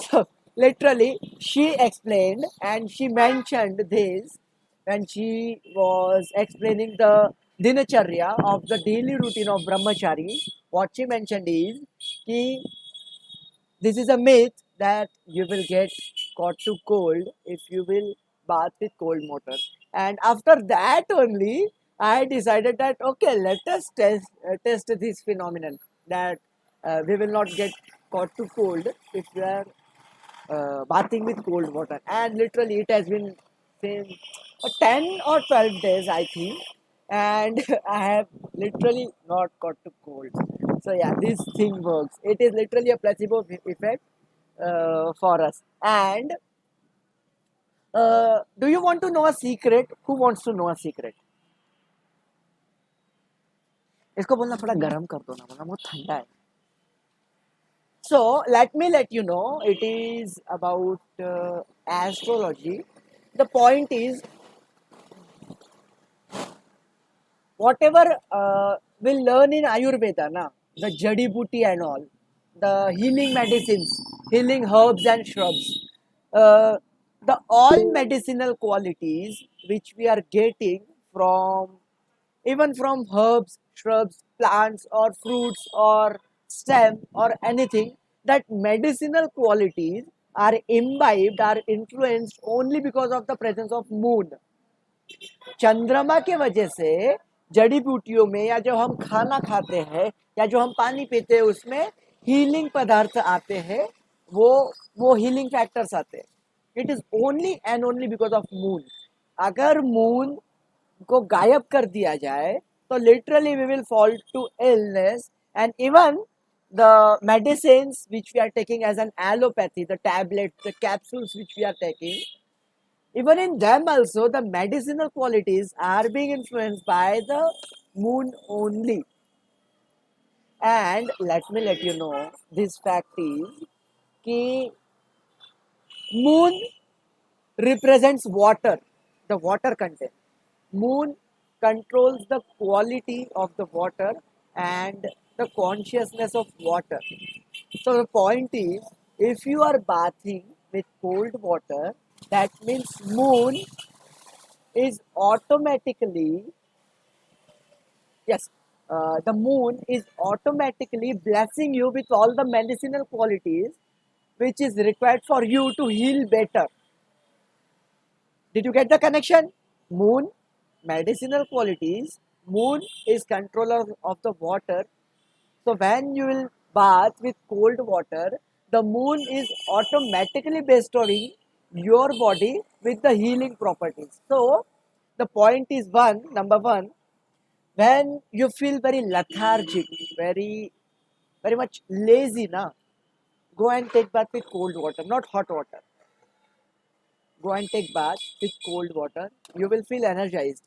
[SPEAKER 1] So literally she explained and she mentioned this when she was explaining the dinacharya of the daily routine of brahmachari. What she mentioned is ki this is a myth that you will get caught to cold if you will bath with cold water. And after that only, I decided that okay, let us test this phenomenon that we will not get caught to cold if we are bathing with cold water. And literally, it has been since 10 or 12 days, I think, and I have literally not got to cold. So yeah, this thing works. It is literally a placebo effect for us. And do you want to know a secret? Who wants to know a secret? इसको बोलना थोड़ा गर्म कर दो ना, बोलना बहुत ठंडा है. So let me let you know, it is about astrology. The point is, whatever we'll learn in Ayurveda, na, the jadi booty and all, the healing medicines, healing herbs and shrubs, the all medicinal qualities which we are getting from even from herbs, shrubs, plants, or fruits, or stem, or anything, that medicinal qualities are imbibed, are influenced only because of the presence of moon. चंद्रमा के वजह से जड़ी बूटियों में या जो हम खाना खाते हैं या जो हम पानी पीते हैं उसमें हीलिंग पदार्थ आते हैं, वो हीलिंग फैक्टर्स आते हैं. It is only and only because of moon. अगर मून को गायब कर दिया जाए तो literally we will fall to illness. And even the medicines which we are taking as an allopathy, the tablets, the capsules which we are taking, even in them also the medicinal qualities are being influenced by the moon only. And let me let you know this fact is ki moon represents water, the water content. Moon controls the quality of the water and the consciousness of water. So the point is, if you are bathing with cold water, that means moon is automatically, yes, the moon is automatically blessing you with all the medicinal qualities which is required for you to heal better. Did you get the connection? Moon, medicinal qualities. Moon is controller of the water. So when you will bath with cold water, the moon is automatically bestowing your body with the healing properties. So the point is number one, when you feel very lethargic, very much lazy, na, go and take bath with cold water, not hot water. Go and take bath with cold water. You will feel energized.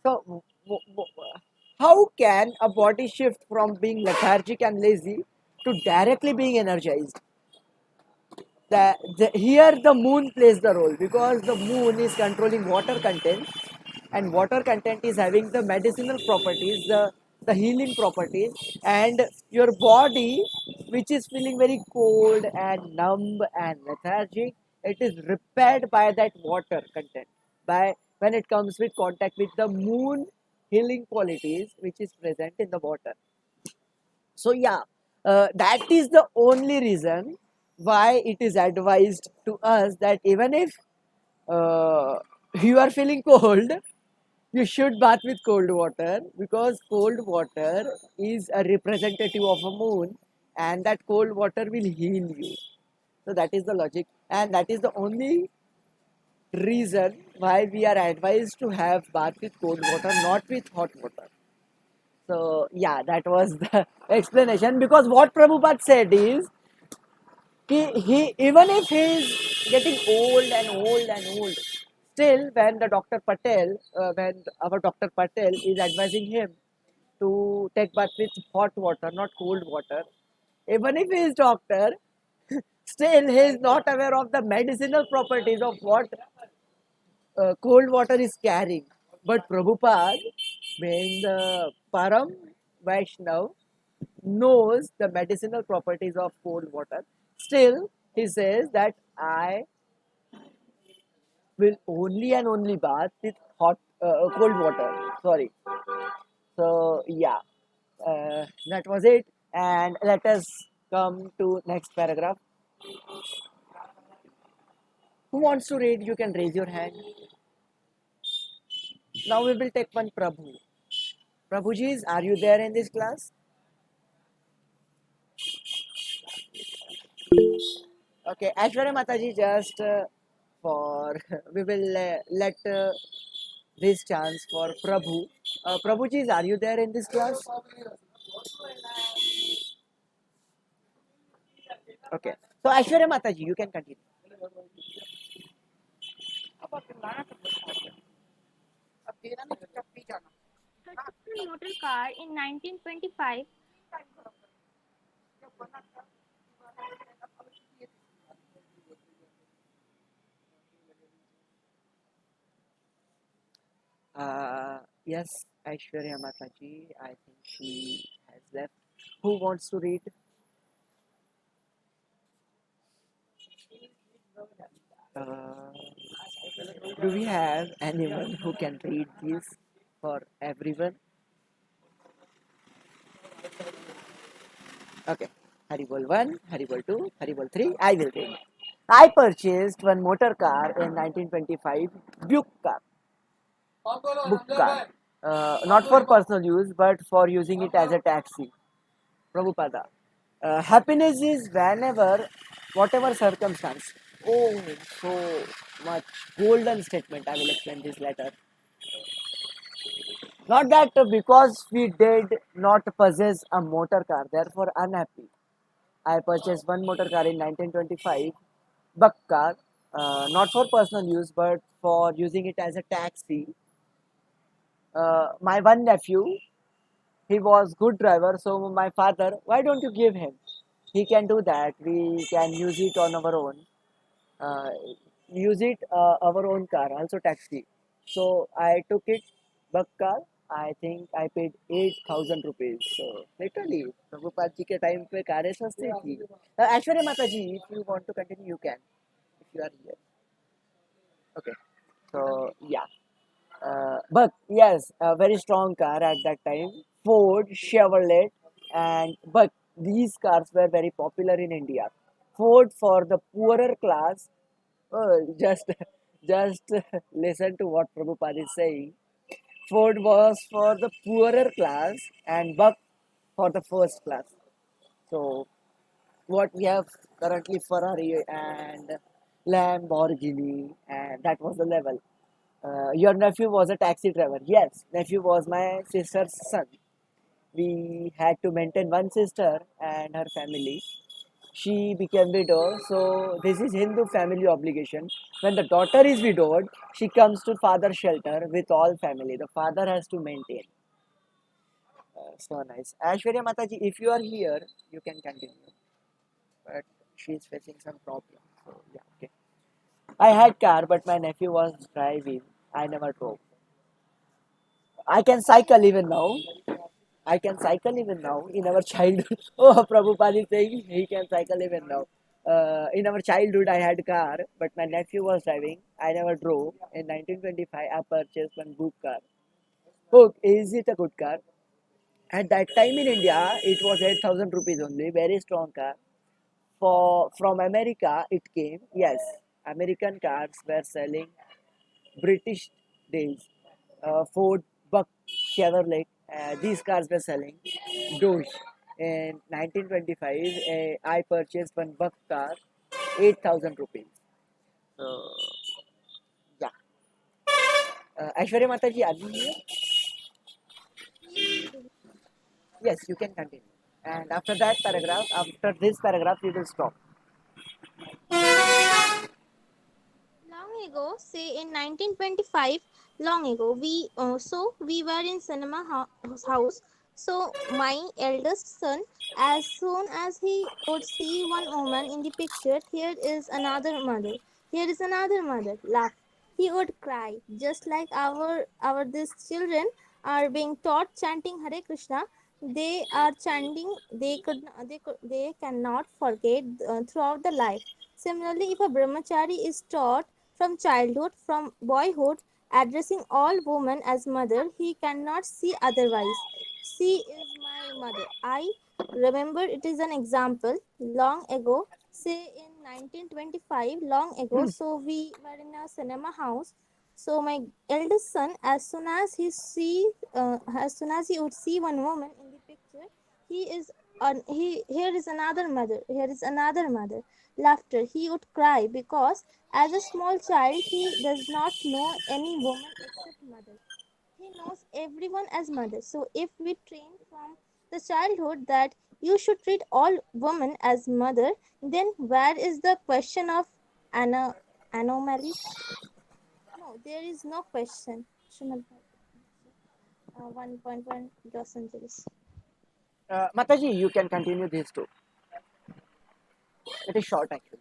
[SPEAKER 1] So, how can a body shift from being lethargic and lazy to directly being energized? Here the moon plays the role because the moon is controlling water content, and water content is having the medicinal properties, the the healing properties, and your body, which is feeling very cold and numb and lethargic, it is repaired by that water content, by when it comes with contact with the moon healing qualities which is present in the water. So yeah, that is the only reason why it is advised to us that even if uh, you are feeling cold, you should bath with cold water, because cold water is a representative of a moon, and that cold water will heal you. So that is the logic, and that is the only reason why we are advised to have bath with cold water, not with hot water. So yeah, that was the explanation, because what Prabhupada said is he even if he is getting old and old and old, still when the Dr. Patel, when our Dr. Patel is advising him to take bath with hot water, not cold water, even if he is doctor, still he is not aware of the medicinal properties of what cold water is carrying. But Prabhupada, being the Param Vaishnav, knows the medicinal properties of cold water. Still, he says that I will only and only bath with cold water. Sorry. So yeah, that was it. And let us come to next paragraph. Who wants to read? You can raise your hand. Now we will take one Prabhu. Prabhujis, are you there in this class? Okay, Aishwarya Mataji, just for we will let this chance for Prabhu. Prabhujis, are you there in this class? Okay. So Aishwarya Mataji, you can continue.
[SPEAKER 4] Motor car in 1925.
[SPEAKER 1] Yes, Aishwarya Mataji, I think she has left. Who wants to read? Uh, do we have anyone who can read this for everyone? Okay. Haribol 1, Haribol 2, Haribol 3. I will read. I purchased one motor car in 1925, Buick car, book car. Not for personal use, but for using it as a taxi. Prabhupada. Happiness is whenever, whatever circumstance. Oh, so much golden statement. I will explain this later. Not that because we did not possess a motor car, therefore unhappy. I purchased one motor car in 1925, buck car, not for personal use but for using it as a taxi. My one nephew, he was good driver, so my father, why don't you give him? He can do that. We can use it on our own. Uh, use it our own car, also taxi. So I took it, buck car. I think I paid 8,000 rupees. So literally, Prabhupada ji के time पे कारें सस्ती थी. Aishwarya Mataji, if you want to continue, you can. If you are here. Okay. So yeah. But yes, a very strong car at that time. Ford, Chevrolet, and but these cars were very popular in India. Ford for the poorer class. Just, just listen to what Prabhupada is saying. Ford was for the poorer class, and Buck for the first class. So what we have currently Ferrari and Lamborghini, and that was the level. Your nephew was a taxi driver. Yes, nephew was my sister's son. We had to maintain one sister and her family. She became widow, so this is Hindu family obligation. When the daughter is widowed, she comes to father shelter with all family. The father has to maintain. So nice. Aishwarya Mataji, if you are here, you can continue. But she is facing some problem. So yeah, okay. I had car, but my nephew was driving. I never drove. I can cycle even now. I can cycle even now. In our childhood, oh, Prabhupada is saying he can cycle even now. In our childhood, I had car, but my nephew was driving. I never drove. In 1925, I purchased one good car. Oh, is it a good car? At that time in India, it was 8,000 rupees only. Very strong car. For from America, it came. Yes, American cars were selling British days. Ford, Buck, Chevrolet. These cars were selling. Doge. In 1925, I purchased one Buck car, 8,000 rupees. So, yeah. Aishwarya Mataji, are you here?
[SPEAKER 4] Yes, Guruji.
[SPEAKER 1] Yes, you can continue. And after that paragraph, after this paragraph, we will stop.
[SPEAKER 4] Long ago, say in 1925, long ago, we were in cinema house. So my eldest son, as soon as he would see one woman in the picture, here is another mother, here is another mother, laugh. He would cry, just like our these children are being taught chanting Hare Krishna. They are chanting. They cannot forget throughout the life. Similarly, if a brahmachari is taught from childhood, from boyhood, addressing all women as mother, he cannot see otherwise. She is my mother. I remember it is an example long ago, say in 1925, long ago. So we were in a cinema house. So my eldest son, as soon as he would see one woman in the picture, he here is another mother, here is another mother. Laughter. He would cry because as a small child, he does not know any woman except mother. He knows everyone as mother. So if we train from the childhood that you should treat all women as mother, then where is the question of anomalies? No, there is no question. Shrimal Bhatti, 1.1 Los Angeles.
[SPEAKER 1] Mataji, you can continue this too. It is short actually.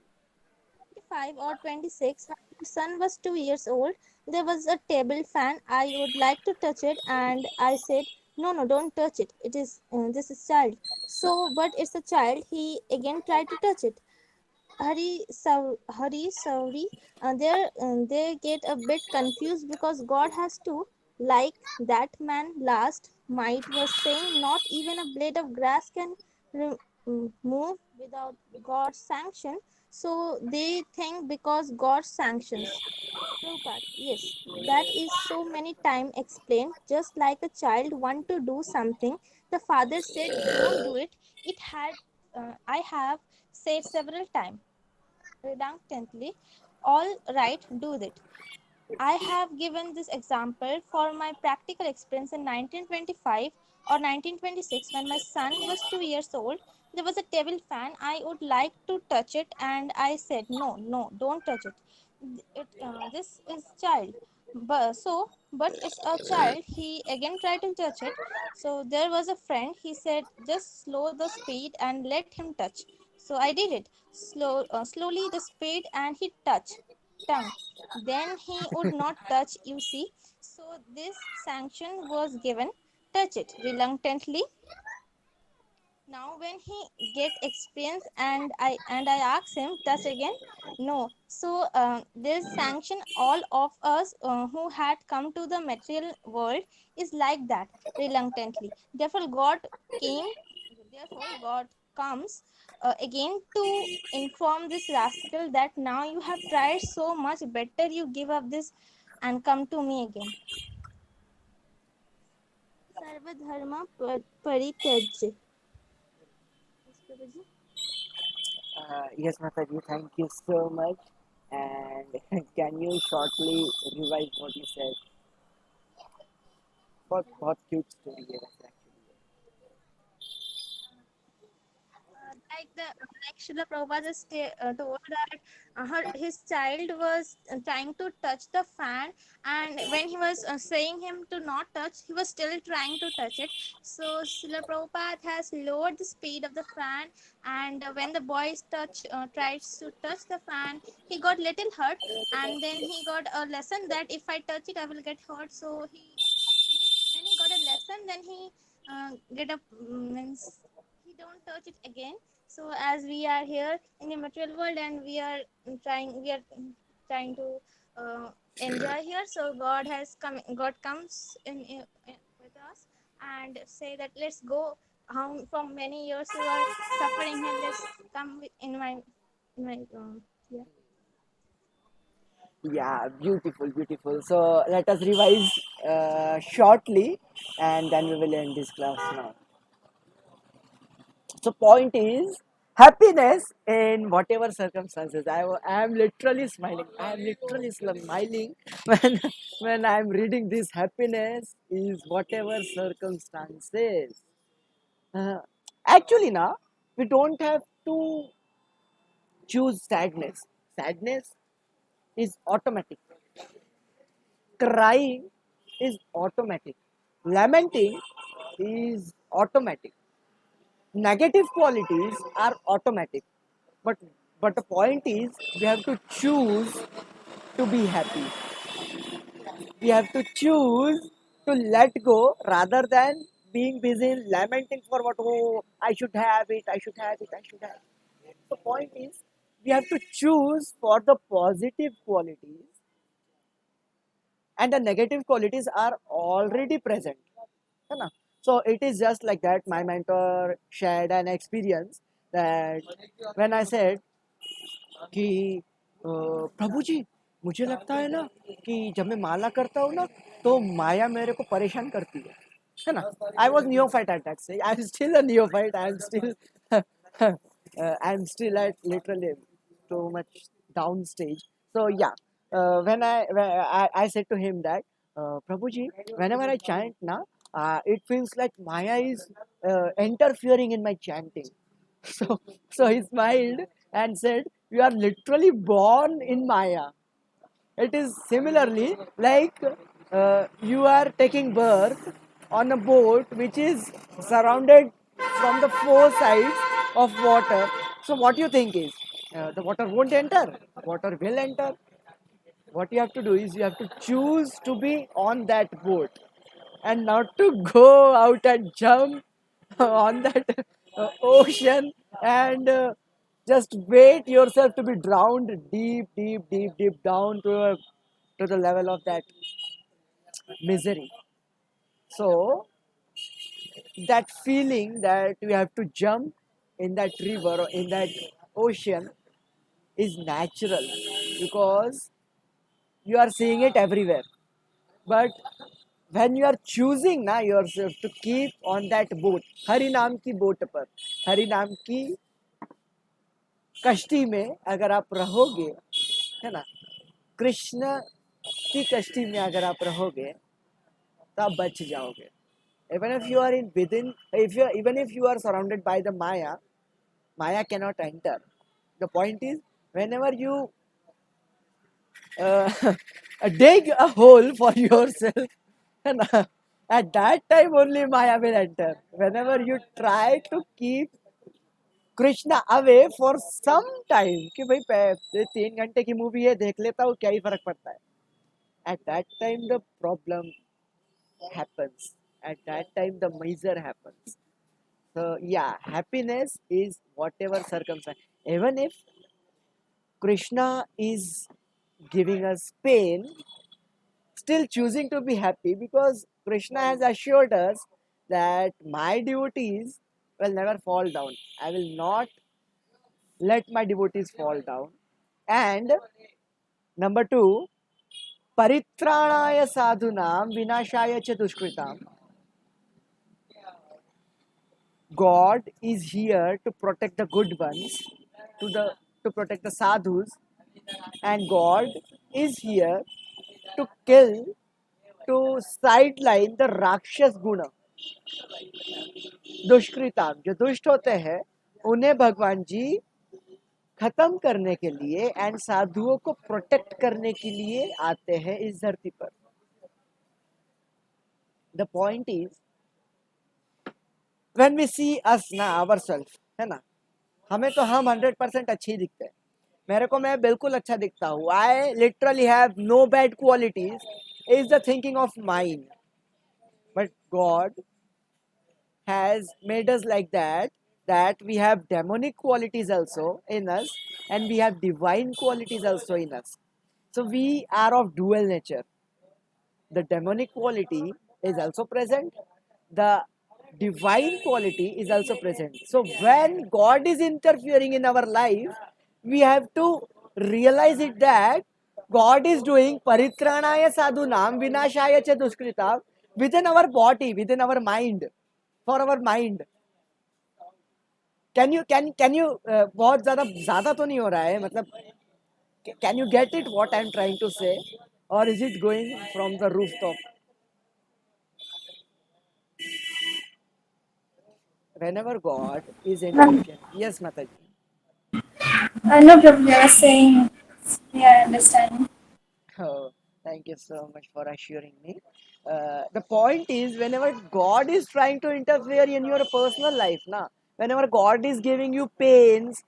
[SPEAKER 4] 25 or 26, my son was 2 years old. There was a table fan. I would like to touch it, and I said, "No, no, don't touch it. This is child." So, but it's a child. He again tried to touch it. Hari, sorry, they get a bit confused because God has to, like that man last might was saying, not even a blade of grass can move without God's sanction. So they think because God sanctions. Prabhupada, yes, that is so many time explained. Just like a child want to do something, the father said, "Don't do it." It had, I have said several times reluctantly, "All right, do it." I have given this example for my practical experience in 1925 or 1926 when my son was 2 years old. There was a table fan. I would like to touch it, and I said, "No, no, don't touch it. This is child." But it's a child. He again tried to touch it. So there was a friend. He said, "Just slow the speed and let him touch." So I did it. Slowly the speed, and he touched tongue. Then he would not touch, you see. So this sanction was given. Touch it reluctantly. Now when he get experience, and I ask him touch again, no. So this sanction, all of us who had come to the material world is like that, reluctantly. Came Therefore God comes again to inform this rascal that now you have tried so much, better you give up this and come to me again. Sarvadharma Parityajya. Yes, Prabhuji.
[SPEAKER 1] Yes, Mataji, thank you so much. And can you shortly revise what you said? बहुत cute story है वैसे actually.
[SPEAKER 4] Like Srila Prabhupada told that his child was trying to touch the fan, and when he was saying him to not touch, he was still trying to touch it. So Srila Prabhupada has lowered the speed of the fan, and when the boy tries to touch the fan, he got little hurt, and then he got a lesson that if I touch it, I will get hurt. So when he got a lesson, then he get up means he don't touch it again. So as we are here in the material world and we are trying to enjoy here. So God comes in with us and say that let's go. How from many years you are suffering here? Let's come in my yeah.
[SPEAKER 1] Yeah, beautiful, beautiful. So let us revise shortly, and then we will end this class now. So point is happiness in whatever circumstances. I am literally smiling. I am literally smiling when I am reading this. Happiness is whatever circumstances. Uh, Actually, now we don't have to choose sadness. Sadness is automatic. Crying is automatic. Lamenting is automatic. Negative qualities are automatic. But the point is we have to choose to be happy. We have to choose to let go rather than being busy lamenting for what, oh, I should have it, I should have it, I should have it. The point is we have to choose for the positive qualities, and the negative qualities are already present. है ना? So it is just like that. My mentor shared an experience that when I said कि प्रभु जी मुझे लगता है ना कि जब मैं माला करता हूँ ना तो माया मेरे को परेशान करती है ना. I was neophyte at that stage. I am still a neophyte. I am still at literally too much down stage. So yeah, when I said to him that Prabhuji, whenever I chant na, it feels like Maya is interfering in my chanting. So, so he smiled and said, "You are literally born in Maya." It is similarly like you are taking birth on a boat which is surrounded from the four sides of water. So, what you think is the water won't enter, water will enter. What you have to do is you have to choose to be on that boat and not to go out and jump on that ocean and just wait yourself to be drowned deep, deep, deep, deep down to the level of that misery. So that feeling that you have to jump in that river or in that ocean is natural because you are seeing it everywhere. But when you are choosing ना yourself to keep on that boat, Hari नाम की boat पर, हरि नाम की कश्ती में अगर आप रहोगे, है ना, कृष्ण की कश्ती में अगर आप रहोगे तो आप बच जाओगे. Even if you are in within, even if you are surrounded by the Maya cannot enter. The point is, whenever you uh, dig a hole for yourself, and at that time only Maya will enter. Whenever you try to keep Krishna away for some time, कि भाई 3 घंटे की movie है देख लेता हूँ क्या ही फर्क पड़ता है. At that time the problem happens. At that time the misery happens. So yeah, happiness is whatever circumstance. Even if Krishna is giving us pain, still choosing to be happy because Krishna has assured us that my devotees will never fall down. I will not let my devotees fall down. And number two, paritranaya sadhunam vinashaya cha dushkritam. God is here to protect the good ones, to protect the sadhus, and God is here to kill, to sideline the rakshas guna. दुष्कृताम जो दुष्ट होते हैं उन्हें भगवान जी खत्म करने के लिए एंड साधुओं को प्रोटेक्ट करने के लिए आते हैं इस धरती पर. The point is when we see us ना आवरसेल्फ, है ना, हमें तो हम 100% अच्छे ही दिखते हैं. मेरे को मैं बिल्कुल अच्छा दिखता हूँ. I literally have no bad qualities is the thinking of mind. But God has made us like that, that we have demonic qualities also in us and we have divine qualities also in us. So we are of dual nature. The demonic quality is also present, the divine quality is also present. So when God is interfering in our life, we have to realize it that God is doing paritranaya sadhunam vinashaya cha duskritam within our body, within our mind, for our mind. Can you बहुत ज़्यादा तो नहीं हो रहा है, मतलब can you get it what I'm trying to say, or is it going from the rooftop? Whenever God is interfering, yes, Mataji.
[SPEAKER 2] No problem. I was saying, yeah, I understand.
[SPEAKER 1] Oh, thank you so much for assuring me. The point is, whenever God is trying to interfere in your personal life, whenever God is giving you pains,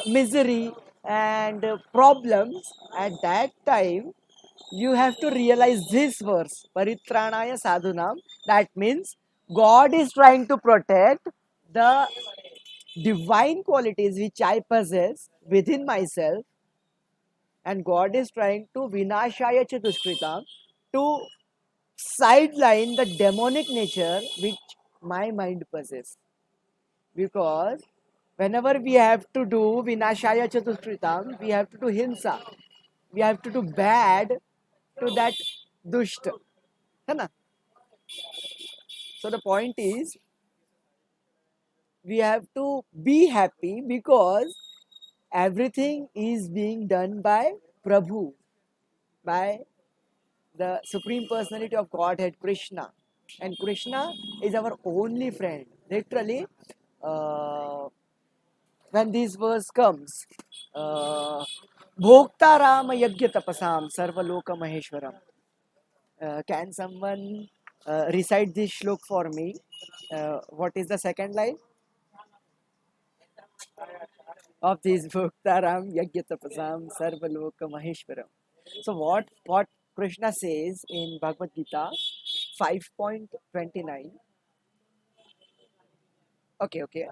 [SPEAKER 1] misery, and problems, at that time, you have to realize this verse, Paritranaya Sadhunam. That means God is trying to protect the divine qualities which I possess within myself, and God is trying to vinashaya chaduskritam, to sideline the demonic nature which my mind possesses. Because whenever we have to do vinashaya chaduskritam, we have to do hinsa, we have to do bad to that dusht. है ना? So the point is, we have to be happy because everything is being done by Prabhu, by the Supreme Personality of Godhead, Krishna. And Krishna is our only friend. Literally, uh, when this verse comes, Bhokta Rama Yajna Tapasam Sarvaloka Maheshwaram. Can someone recite this shlok for me? What is the second line of this Bhokta Ram Yajna Tapasam Sarvaloka Maheshwaram? So what Krishna says in Bhagavad Gita 5.29. Okay.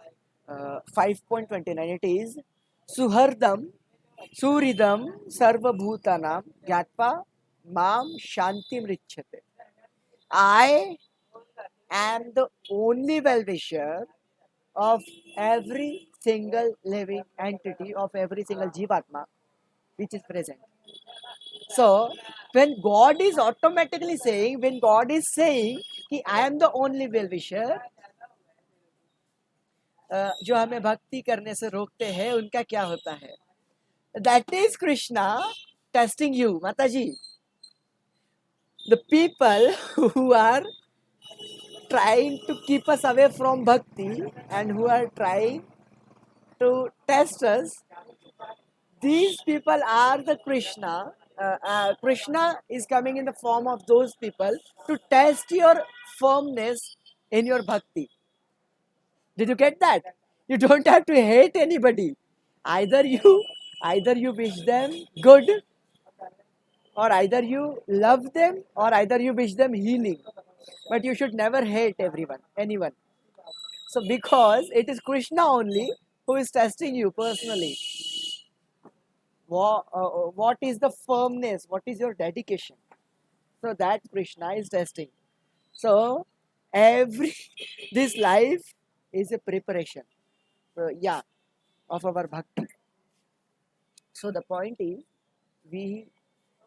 [SPEAKER 1] 5.29 it is Suhardam Suridam Sarvabhutanam Gyatpa Mam Shantim Richate. I am the only well-wisher of every single living entity, of every single Jivatma which is present. So, when God is automatically saying, when God is saying कि I am the only well-wisher, जो हमें भक्ति करने से रोकते हैं उनका क्या होता है? That is Krishna testing you, Mataji. The people who are trying to keep us away from bhakti and who are trying to test us, these people are the Krishna. Krishna is coming in the form of those people to test your firmness in your bhakti. Did you get that? You don't have to hate anybody. Either you wish them good, or either you love them, or either you wish them healing. But you should never hate anyone. So because it is Krishna only who is testing you personally. What is the firmness? What is your dedication? So that Krishna is testing. So every this life is a preparation. So yeah, of our bhakti. So the point is, we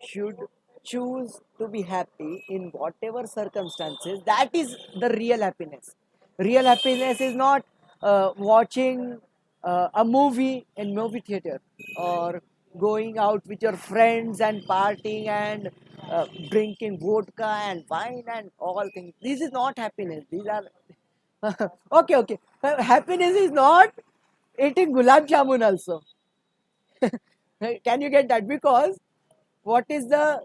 [SPEAKER 1] should choose to be happy in whatever circumstances. That is the real happiness. Real happiness is not watching a movie in movie theater, or going out with your friends and partying and drinking vodka and wine and all things. This is not happiness. These are okay. Happiness is not eating gulab jamun also. Can you get that? Because what is the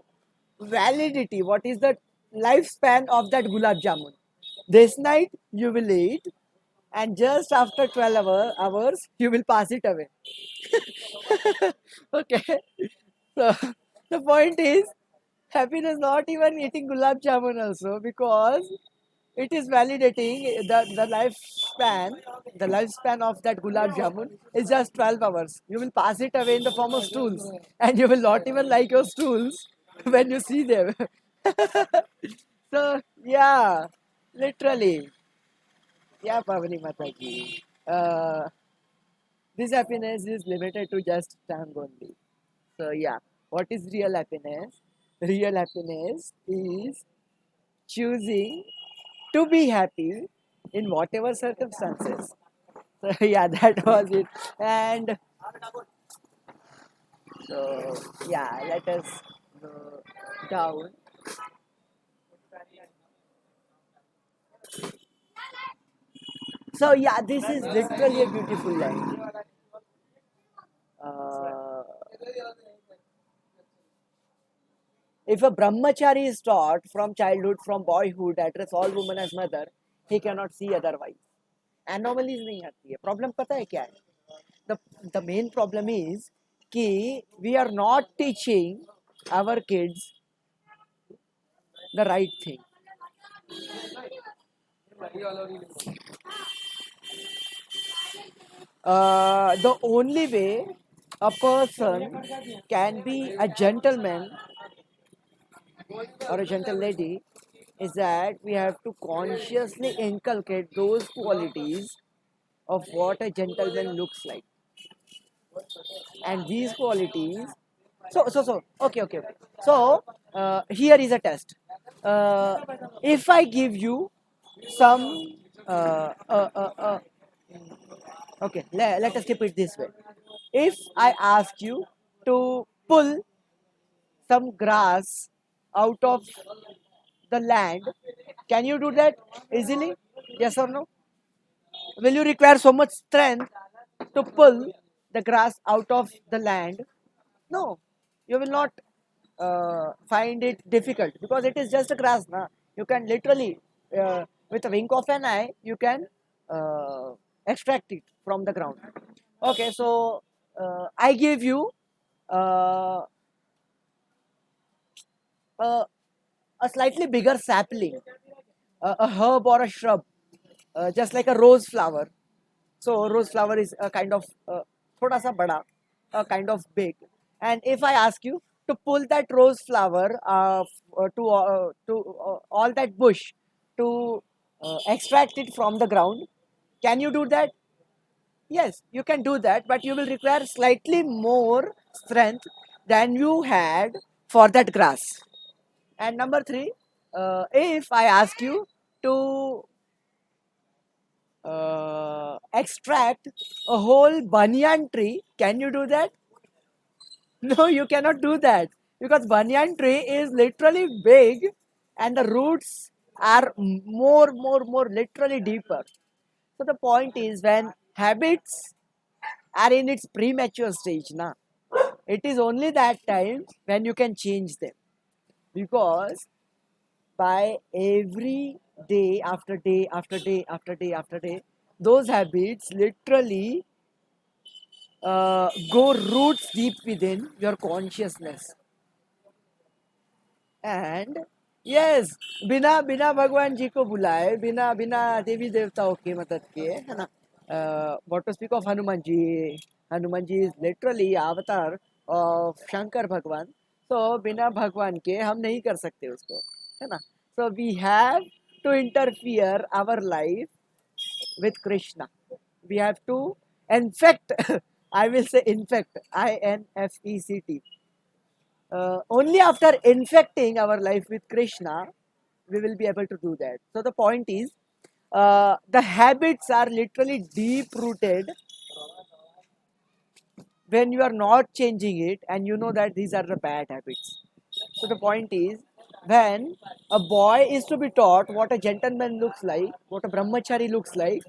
[SPEAKER 1] validity, what is the lifespan of that gulab jamun? This night you will eat, and just after 12 hours you will pass it away. Okay. So the point is, happiness not even eating gulab jamun also, because it is validating the lifespan of that gulab jamun is just 12 hours. You will pass it away in the form of stools, and you will not even like your stools when you see them. So yeah, literally, yeah, Pavani Mataji. This happiness is limited to just tongue only. So yeah, what is real happiness? Real happiness is choosing to be happy in whatever circumstances. So yeah, that was it. And so yeah, let us go down. So yeah, this is literally a beautiful line. Uh, if a brahmachari is taught from childhood, from boyhood, address all women as mother, he cannot see otherwise. Anomalies नहीं आती है. Problem पता है क्या है? The main problem is कि we are not teaching our kids the right thing. The only way a person can be a gentleman or a gentle lady is that we have to consciously inculcate those qualities of what a gentleman looks like. And these qualities, okay. So here is a test. uh, if I give you some uh, uh, uh, uh, okay, let us keep it this way. If I ask you to pull some grass out of the land, can you do that easily? Yes or no? Will you require so much strength to pull the grass out of the land? No, you will not find it difficult because it is just a grass. Na? You can literally, with a wink of an eye, you can extract it from the ground. Okay, so I give you uh, a, a slightly bigger sapling, a herb or a shrub, just like a rose flower. So rose flower is a kind of thoda sa bada, a kind of big. And if I ask you to pull that rose flower to all that bush to extract it from the ground, can you do that? Yes, you can do that, but you will require slightly more strength than you had for that grass. And number three, if I ask you to extract a whole banyan tree, can you do that? No, you cannot do that because banyan tree is literally big and the roots are more literally deeper. So the point is when habits are in its premature stage, na, it is only that time when you can change them because by every day after day after day after day after day, those habits literally go roots deep within your consciousness. And yes, बिना बिना भगवान जी को बुलाए, बिना बिना देवी देवताओं की मदद के, है ना? What to speak of Hanuman ji? Hanuman ji is literally avatar of Shankar Bhagwan. So बिना भगवान के हम नहीं कर सकते उसको, है ना? So we have to interfere our life with Krishna. We have to infect. I will say infect. INFECT. Only after infecting our life with Krishna, we will be able to do that. So the point is, the habits are literally deep rooted when you are not changing it and you know that these are the bad habits. So the point is, when a boy is to be taught what a gentleman looks like, what a brahmachari looks like,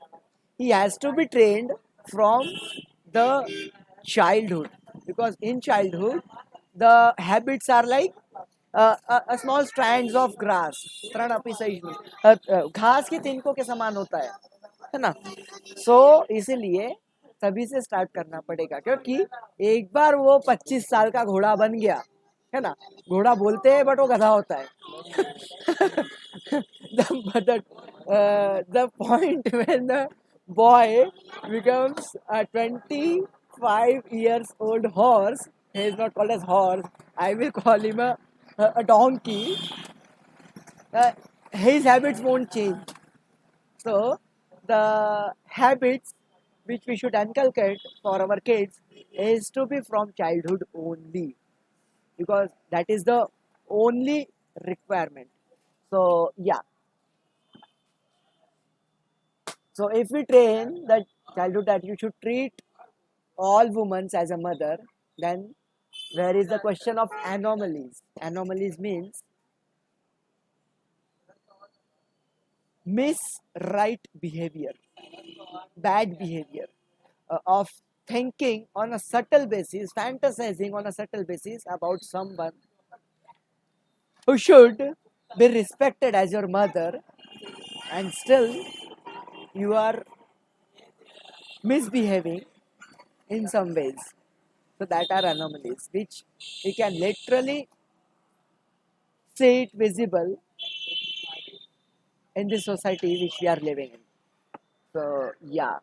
[SPEAKER 1] he has to be trained from the childhood because in childhood the habits are like a small strands of grass तृणपि सहिष्णु घास के तिनकों के समान होता है ना. सो इसीलिए सभी से स्टार्ट करना पड़ेगा क्योंकि एक बार वो 25 साल का घोड़ा बन गया है ना. घोड़ा बोलते हैं बट वो गधा होता है. the point when the boy becomes a 25 years old horse, he is not called as horse, I will call him a donkey, uh, his habits won't change. So, the habits which we should inculcate for our kids is to be from childhood only, because that is the only requirement. So, yeah. So, if we train that childhood that you should treat all women as a mother, then where is the question of anomalies? Anomalies means misright behavior, bad behavior, of thinking on a subtle basis, fantasizing on a subtle basis about someone who should be respected as your mother, and still you are misbehaving in some ways. So that are anomalies which we can literally see it visible in the society which we are living in. So yeah,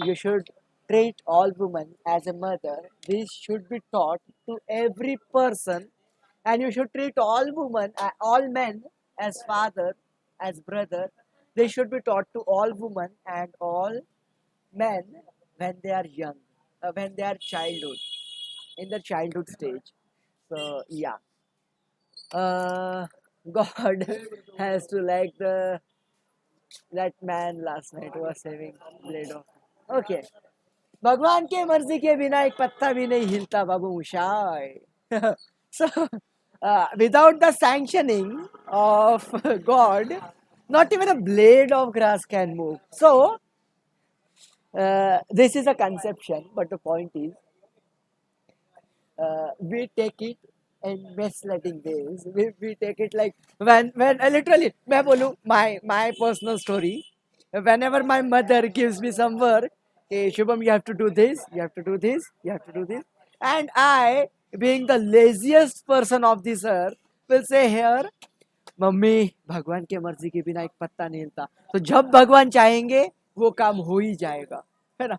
[SPEAKER 1] you should treat all women as a mother. This should be taught to every person, and you should treat all women, all men as father, as brother. They should be taught to all women and all men when they are young, when they are childhood, in the childhood stage. So yeah, God has to like the that man last night was having blade of. Okay. भगवान के मर्जी के बिना एक पत्ता भी नहीं हिलता बाबू मुशाय. So without the sanctioning of God, not even a blade of grass can move. So this is a conception, but the point is we take it in misleading ways. We take it like when literally मैं बोलूँ my personal story. Whenever my mother gives me some work, hey, Shubham, you have to do this, you have to do this, you have to do this, and I, being the laziest person of this earth, will say here, mummy भगवान के मर्जी के बिना एक पत्ता नहीं हिलता. तो जब भगवान चाहेंगे वो काम हो ही जाएगा, है ना?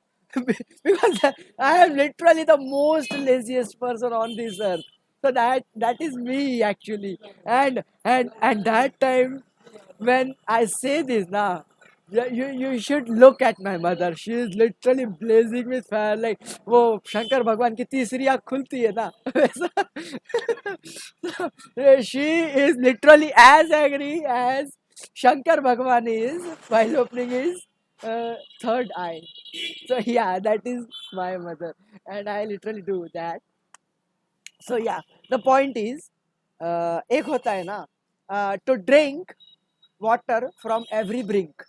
[SPEAKER 1] Because I am literally the most laziest person on this earth. So that is me actually. And that time when I say this now, you should look at my mother. She is literally blazing with fire, like वो शंकर भगवान की तीसरी आँख खुलती है ना वैसा. She is literally as angry as Shankar Bhagwan is while opening his third eye. So yeah, that is my mother, and I literally do that. So yeah, the point is, एक होता है ना, to drink water from every brink.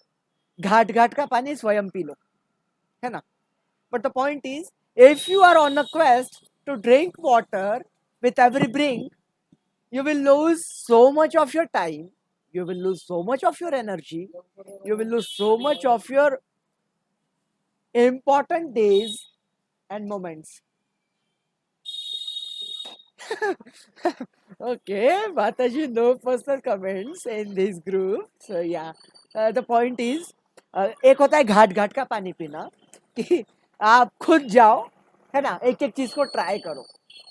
[SPEAKER 1] घाट घाट का पानी स्वयं P low, है ना? But the point is, if you are on a quest to drink water with every brink, you will lose so much of your time, you will lose so much of your energy, you will lose so much of your important days and moments. Okay, Mataji, no personal comments in this group. So yeah, the point is, एक होता है घाट घाट का पानी पीना, कि आप खुद जाओ, है ना, एक एक चीज को ट्राई करो,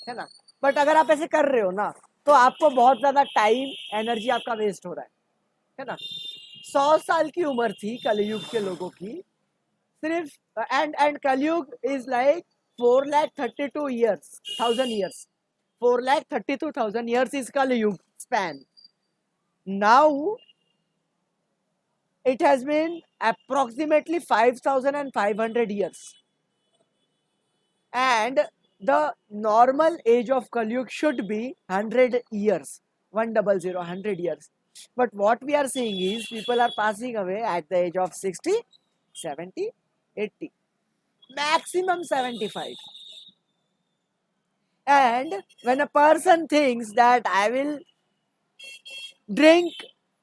[SPEAKER 1] है ना. बट अगर आप ऐसे कर रहे हो ना, तो आपको बहुत ज्यादा टाइम एनर्जी आपका वेस्ट हो रहा है ना. 100 साल की उम्र थी कलयुग के लोगों की, सिर्फ एंड कलयुग is like 4,32 years, 1,000 years. 4,32,000 years is Kali span. Now it has been approximately 5,500 years. And the normal age of Kali should be 100 years. 100, 100 years. But what we are seeing is people are passing away at the age of 60, 70, 80. Maximum 75. And when a person thinks that I will drink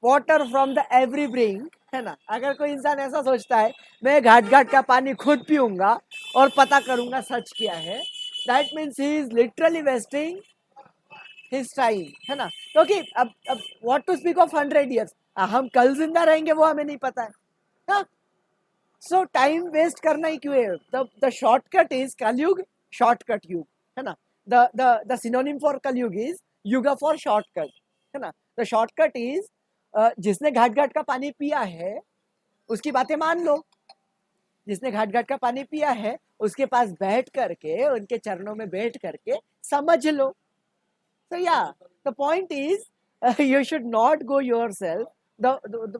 [SPEAKER 1] water from the every brink, है ना, अगर कोई इंसान ऐसा सोचता है मैं घाट घाट का पानी खुद पीऊंगा और पता करूंगा सच क्या है, that means he is literally wasting his time, है ना. क्योंकि अब what to speak of 100 years, हम कल जिंदा रहेंगे वो हमें नहीं पता है. सो टाइम वेस्ट करना ही क्यों है? द शॉर्टकट इज कलयुग, शॉर्टकट युग, है ना. द सिनोनिम फॉर कलयुग इज युगा फॉर शॉर्टकट, है ना. द शॉर्टकट इज जिसने घाट घाट का पानी पिया है उसकी बातें मान लो. जिसने घाट घाट का पानी पिया है उसके पास बैठ करके, उनके चरणों में बैठ करके समझ लो. So yeah, the point is you should not go yourself.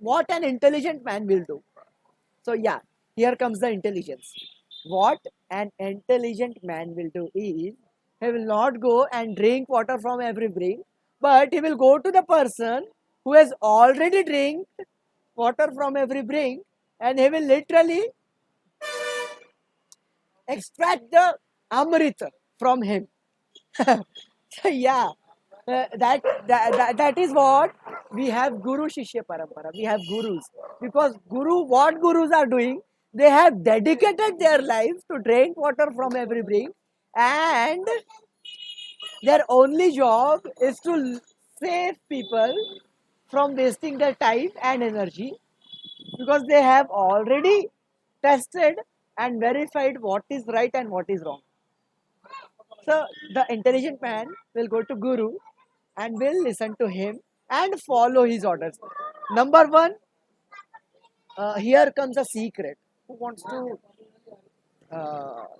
[SPEAKER 1] What an intelligent man will do. So yeah, here comes the intelligence. What an intelligent man will do is he will not go and drink water from every brink, but he will go to the person who has already drank water from every brink, and he will literally extract the amrit from him. So yeah, that is what we have. Guru Shishya Parampara. We have gurus because what gurus are doing? They have dedicated their life to drink water from every brink, and their only job is to save people from wasting their time and energy, because they have already tested and verified what is right and what is wrong. So the intelligent man will go to Guru and will listen to him and follow his orders. Number one, here comes a secret. Who wants to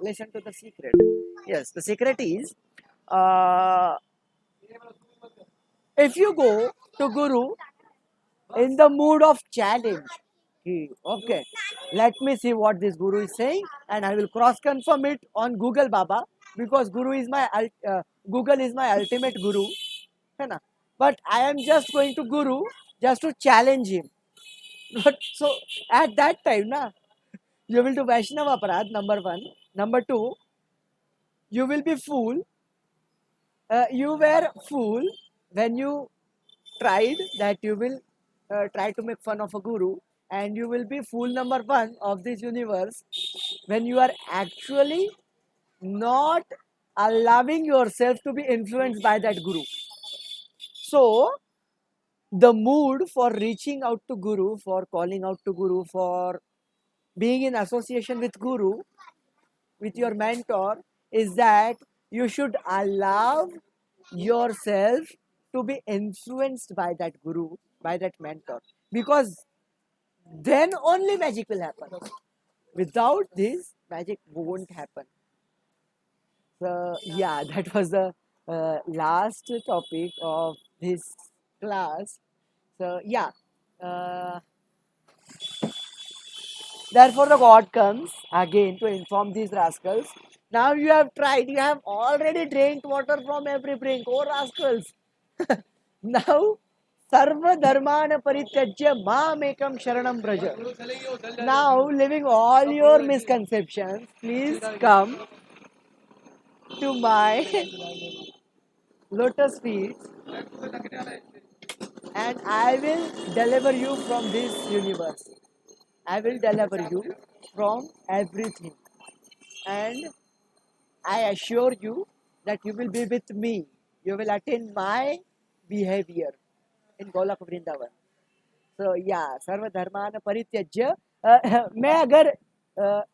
[SPEAKER 1] listen to the secret? Yes, the secret is uh, if you go to Guru in the mood of challenge. Okay, let me see what this Guru is saying, and I will cross confirm it on Google Baba, because Google is my ultimate Guru, है ना. But I am just going to Guru just to challenge him. But so at that time, na, you will do Vaishnava Aparad, number one. Number two, you will be fool. You were fool when you tried that you will try to make fun of a guru, and you will be fool number one of this universe when you are actually not allowing yourself to be influenced by that guru. So the mood for reaching out to guru, for calling out to guru, for being in association with guru, with your mentor, is that you should allow yourself to be influenced by that guru, by that mentor, because then only magic will happen. Without this, magic won't happen. So yeah, that was the last topic of this class. So yeah, uh, therefore the God comes again to inform these rascals. Now you have tried, you have already drank water from every brink, oh rascals. Now sarva dharmana parityajya mamekam sharanam braja. Now, leaving all your misconceptions, please come to my lotus feet, and I will deliver you from this universe. I will deliver you from everything. And I assure you that you will be with me. You will attain my behavior in Golak Vrindavan. So yeah, सर्व धर्मान परित्यज्य. मैं अगर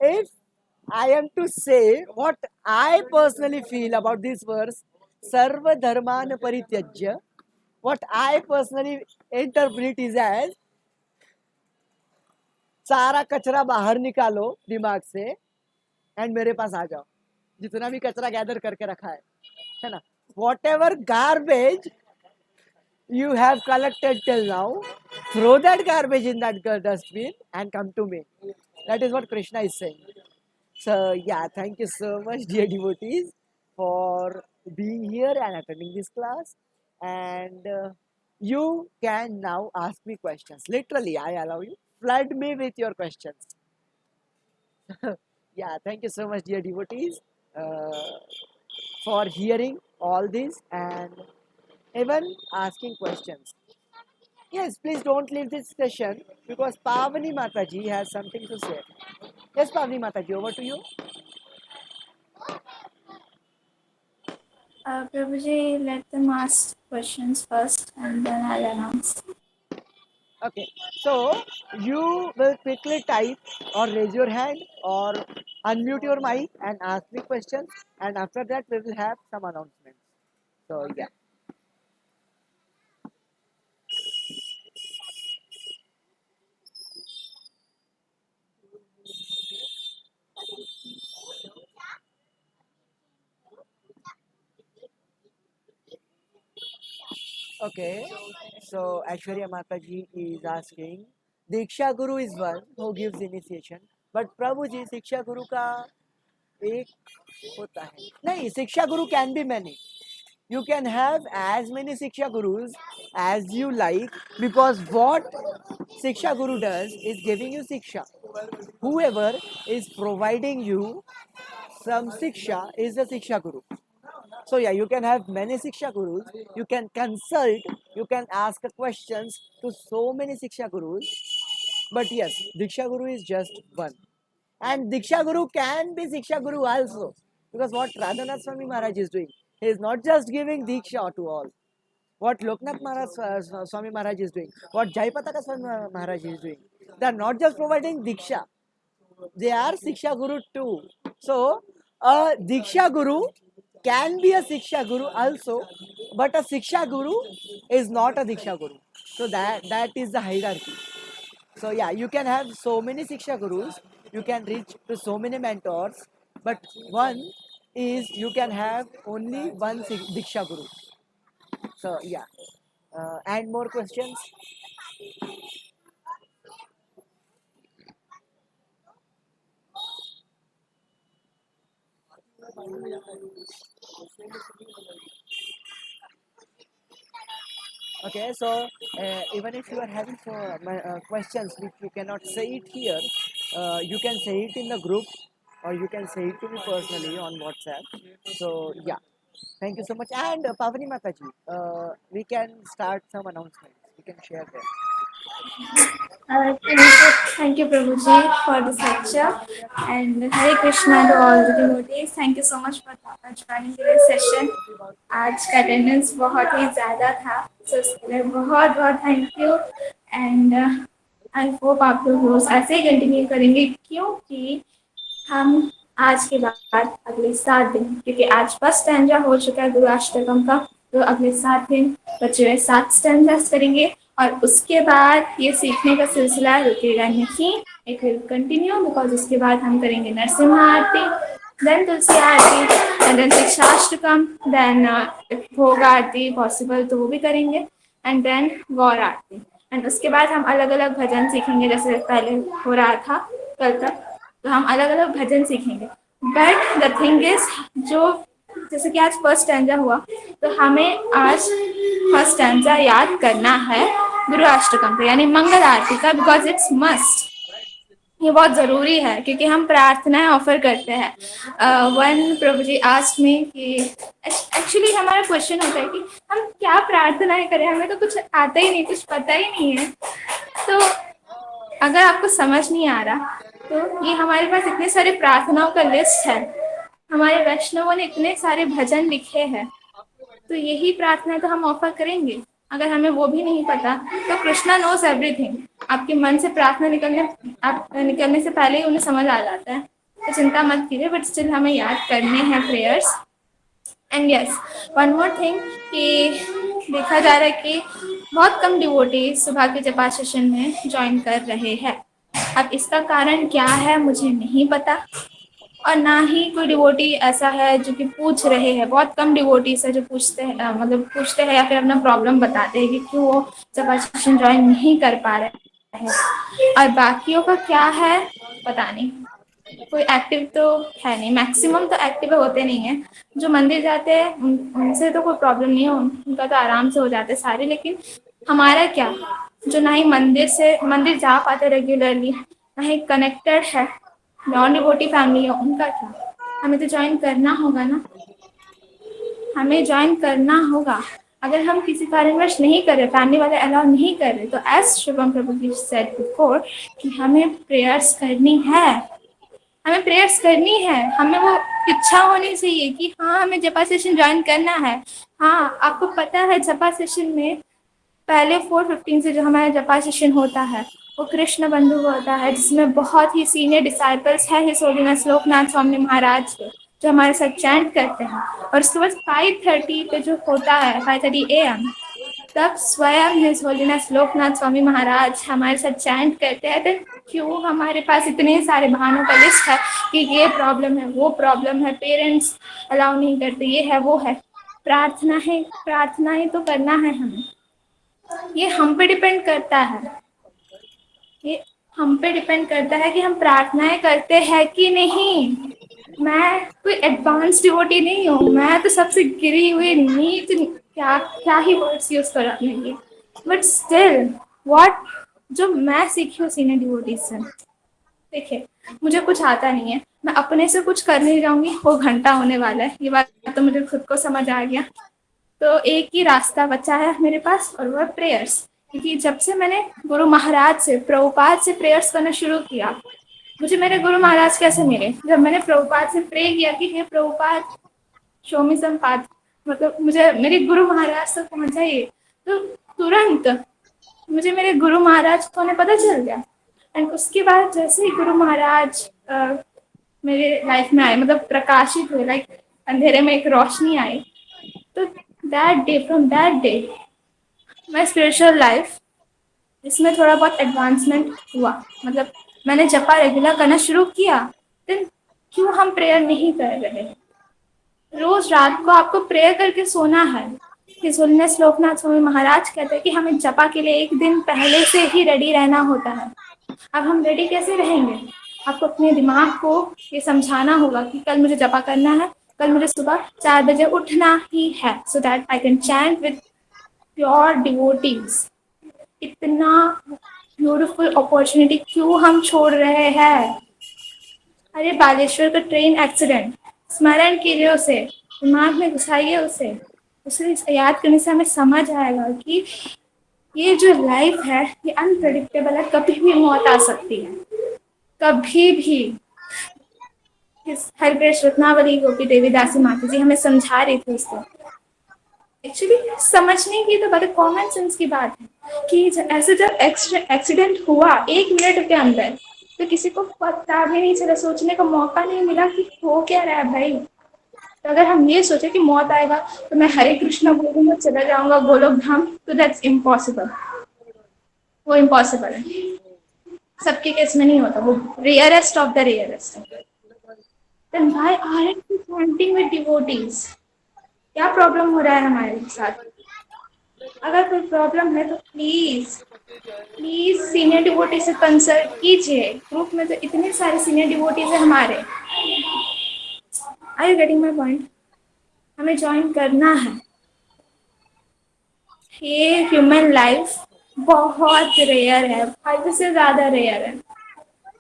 [SPEAKER 1] if I am to say what I personally feel about this verse, सर्व धर्मान परित्यज्य, what I personally interpret is as सारा कचरा बाहर निकालो दिमाग से एंड मेरे पास आ जाओ. जितना भी कचरा गैदर करके रखा है ना, whatever garbage you have collected till now, throw that garbage in that dustbin and come to me. That is what Krishna is saying. So yeah, thank you so much, dear devotees, for being here and attending this class. And you can now ask me questions. Literally, I allow you. Flood me with your questions. Yeah, thank you so much, dear devotees, for hearing all this and even asking questions. Yes, please don't leave this session because Pavani Mataji has something to say. Yes, Pavani Mataji, over to you.
[SPEAKER 2] Prabhuji, let them ask questions first and then I'll announce.
[SPEAKER 1] Okay, so you will quickly type or raise your hand or unmute your mic and ask me questions, and after that we will have some announcements. So yeah. Okay, so Aishwarya Mataji is asking, Diksha Guru is one who gives initiation, but Prabhu ji शिक्षा गुरु का एक होता है नहीं शिक्षा गुरु can be many. You can have as many Siksha Gurus as you like, because what Siksha Guru does is giving you Siksha. Whoever is providing you some Siksha is a Siksha Guru. So yeah, you can have many Siksha Gurus, you can consult, you can ask questions to so many Siksha Gurus, but yes, Diksha Guru is just one. And Diksha Guru can be Siksha Guru also, because what Radhanath Swami Maharaj is doing, he is not just giving Diksha to all. What Loknath Maharaj, Swami Maharaj is doing, what Jaipataka Swami Maharaj is doing, they are not just providing Diksha, they are Siksha Guru too. So, a Diksha Guru can be a Siksha Guru also, but a Siksha Guru is not a Diksha Guru. So, that is the hierarchy. So, yeah, you can have so many Siksha Gurus, you can reach to so many mentors, but one is you can have only one Diksha Guru. So, yeah. And more questions? Okay, so even if you are having questions which you cannot say it here, you can say it in the group or you can say it to me personally on WhatsApp. So yeah, thank you so much. And Pavani Mataji, we can start some announcements. We can share them.
[SPEAKER 2] Thank you, Prabhuji, for this lecture. And Hare Krishna to all the devotees. Thank you so much for joining today's session. आज का attendance बहुत ही ज़्यादा था, so उसके लिए बहुत बहुत thank you. And I hope आप लोग रोज ऐसे ही कंटिन्यू करेंगे, क्योंकि हम आज के बाद अगले 7 दिन, क्योंकि आज फर्स्ट स्टैंजा हो चुका है गुरु अष्टकम का, तो अगले 7 दिन बचे हुए 7 स्टैंजास करेंगे और उसके बाद ये सीखने का सिलसिला रुकेगा नहीं, इट विल कंटिन्यू, बिकॉज उसके बाद हम करेंगे Narasimha aarti, then Tulsi aarti and then Shikshashtakam, then bhog aarti possible तो वो भी करेंगे, and then Gaur aarti, and उसके बाद हम अलग अलग भजन सीखेंगे जैसे पहले हो रहा था कल तक. तो हम अलग अलग भजन सीखेंगे. बट द थिंग इज, जो जैसे कि आज फर्स्ट स्टैंजा हुआ, तो हमें आज फर्स्ट स्टैंजा याद करना है गुरु अष्टकम पे, यानी मंगल आरती का, बिकॉज इट्स मस्ट. ये बहुत ज़रूरी है क्योंकि हम प्रार्थनाएं ऑफर करते हैं. वन प्रभु जी आस्क्ड मी कि एक्चुअली हमारा क्वेश्चन होता है कि हम क्या प्रार्थनाएं करें, हमें तो कुछ आता ही नहीं, कुछ पता ही नहीं है. तो अगर आपको समझ नहीं आ रहा, तो ये हमारे पास इतने सारे प्रार्थनाओं का लिस्ट है, हमारे वैष्णवों ने इतने सारे भजन लिखे हैं, तो यही प्रार्थना तो हम ऑफर करेंगे. अगर हमें वो भी नहीं पता, तो कृष्णा नोज एवरीथिंग. आपके मन से प्रार्थना निकलने से पहले ही उन्हें समझ आ जाता है, तो चिंता मत कीजिए, बट स्टिल हमें याद करने हैं prayers. And yes, one more thing कि देखा जा रहा है कि बहुत कम डिवोटी सुबह के जपा सेशन में ज्वाइन कर रहे हैं. अब इसका कारण क्या है मुझे नहीं पता, और ना ही कोई डिवोटी ऐसा है जो कि पूछ रहे हैं. बहुत कम डिवोटीज है जो पूछते हैं, मतलब पूछते हैं या फिर अपना प्रॉब्लम बताते हैं कि क्यों वो जपा सेशन ज्वाइन नहीं कर पा रहे हैं. और बाकियों का क्या है पता नहीं, कोई एक्टिव तो है नहीं, मैक्सिमम तो एक्टिव होते नहीं है. जो मंदिर जाते हैं उनसे तो कोई प्रॉब्लम नहीं है, उनका तो आराम से हो जाते हैं सारे. लेकिन हमारा क्या, जो ना ही मंदिर जा पाते रेगुलरली, ना ही कनेक्टेड है, नॉन डिवोटी फैमिली है, उनका क्या. हमें तो ज्वाइन करना होगा ना, हमें ज्वाइन करना होगा. अगर हम किसी कारणवश नहीं कर रहे, फैमिली वाले अलाउ नहीं कर रहे, तो एज शुभम प्रभु जी सेड बिफोर कि हमें प्रेयर्स करनी है, हमें प्रेयर्स करनी है. हमें वो इच्छा होनी चाहिए कि हाँ हमें जपा सेशन ज्वाइन करना है. हाँ, आपको पता है जपा सेशन में पहले 4:15 से जो हमारा जपा सेशन होता है वो कृष्ण बंधु होता है, जिसमें बहुत ही सीनियर डिसाइपल्स हैं हिज होलीनेस लोकनाथ स्वामी महाराज के, जो हमारे साथ चैंट करते हैं। और उसके बाद 5:30 पे जो होता है 5:30 AM, तब स्वयं हिज होलीनेस लोकनाथ स्वामी महाराज हमारे साथ चैंट करते हैं। तो क्यों हमारे पास इतने सारे बहानों का लिस्ट है कि ये प्रॉब्लम है, वो प्रॉब्लम है, पेरेंट्स अलाउ नहीं करते, ये है, वो है। प्रार्थना है, प्रार्थना ही तो करना है हमें। ये हम पे डिपेंड करता है, ये हम पे डिपेंड करता है कि हम प्रार्थनाएं करते हैं कि नहीं। मैं कोई एडवांस डिवोटी नहीं हूँ, मैं तो सबसे गिरी हुई नीच, क्या क्या ही वर्ड्स यूज कर अपने लिए, बट स्टिल व्हाट जो मैं सीखी हूँ सीनियर डिवोटीज से। देखिए, मुझे कुछ आता नहीं है, मैं अपने से कुछ कर नहीं जाऊंगी, वो घंटा होने वाला है, ये बात तो मुझे खुद को समझ आ गया। तो एक ही रास्ता बचा है मेरे पास, और वो है प्रेयर्स। क्योंकि जब से मैंने गुरु महाराज से, प्रभुपाद से प्रेयर्स करना शुरू किया, मुझे मेरे गुरु महाराज कैसे मिले? जब मैंने प्रभुपाद से प्रे किया कि हे प्रभुपाद शो मी सम पाथ, मतलब मुझे मेरे गुरु महाराज तक पहुंचाइए, तो तुरंत मुझे मेरे गुरु महाराज को पता चल गया। एंड उसके बाद जैसे ही गुरु महाराज मेरे लाइफ में आए, मतलब प्रकाशित हुए, लाइक अंधेरे में एक रोशनी आई, तो that day, from that day my spiritual life, इसमें थोड़ा बहुत एडवांसमेंट हुआ। मतलब मैंने जपा रेगुलर करना शुरू किया। देन क्यों हम प्रेयर नहीं कर रहे? रोज रात को आपको प्रेयर करके सोना है। हिज होलीनेस लोकनाथ स्वामी महाराज कहते हैं कि हमें जपा के लिए एक दिन पहले से ही रेडी रहना होता है। अब हम रेडी कैसे रहेंगे? आपको अपने दिमाग को ये समझाना होगा कि कल मुझे जपा करना है, कल मुझे सुबह 4 बजे उठना ही है, so that I can chant with pure devotees. इतना ब्यूटीफुल अपॉर्चुनिटी क्यों हम छोड़ रहे हैं? अरे बालेश्वर का ट्रेन एक्सीडेंट, स्मरण कीजिए उसे, दिमाग में घुसाइए उसे, उसे याद करने से हमें समझ आएगा कि ये जो लाइफ है ये अनप्रेडिक्टेबल है, कभी भी मौत आ सकती है, कभी भी। हरे कृष्ण रत्नावली गोपी देवी दासी माता जी हमें समझा रही थी उसको। एक्चुअली समझने की तो बात है, कॉमन सेंस की बात है कि ऐसे जब एक्सीडेंट हुआ 1 मिनट के अंदर, तो किसी को पता भी नहीं चला, सोचने का मौका नहीं मिला कि हो क्या रहा है भाई। तो अगर हम ये सोचे कि मौत आएगा तो मैं हरे कृष्णा बोलूंगा, चला जाऊंगा गोलोक धाम, तो दैट्स इम्पॉसिबल। वो इम्पॉसिबल है, सबके केस में नहीं होता, वो रेयरेस्ट ऑफ द रेयरेस्ट है। Then why aren't we chanting with devotees? क्या प्रॉब्लम हो रहा है हमारे साथ? अगर कोई प्रॉब्लम है तो प्लीज प्लीज सीनियर डिवोटी से कंसल्ट कीजिए। ग्रुप में तो इतने सारे सीनियर डिवोटीज है हमारे। Are you getting my point? हमें ज्वाइन करना है। ये ह्यूमन लाइफ बहुत रेयर है, हद से ज्यादा रेयर है,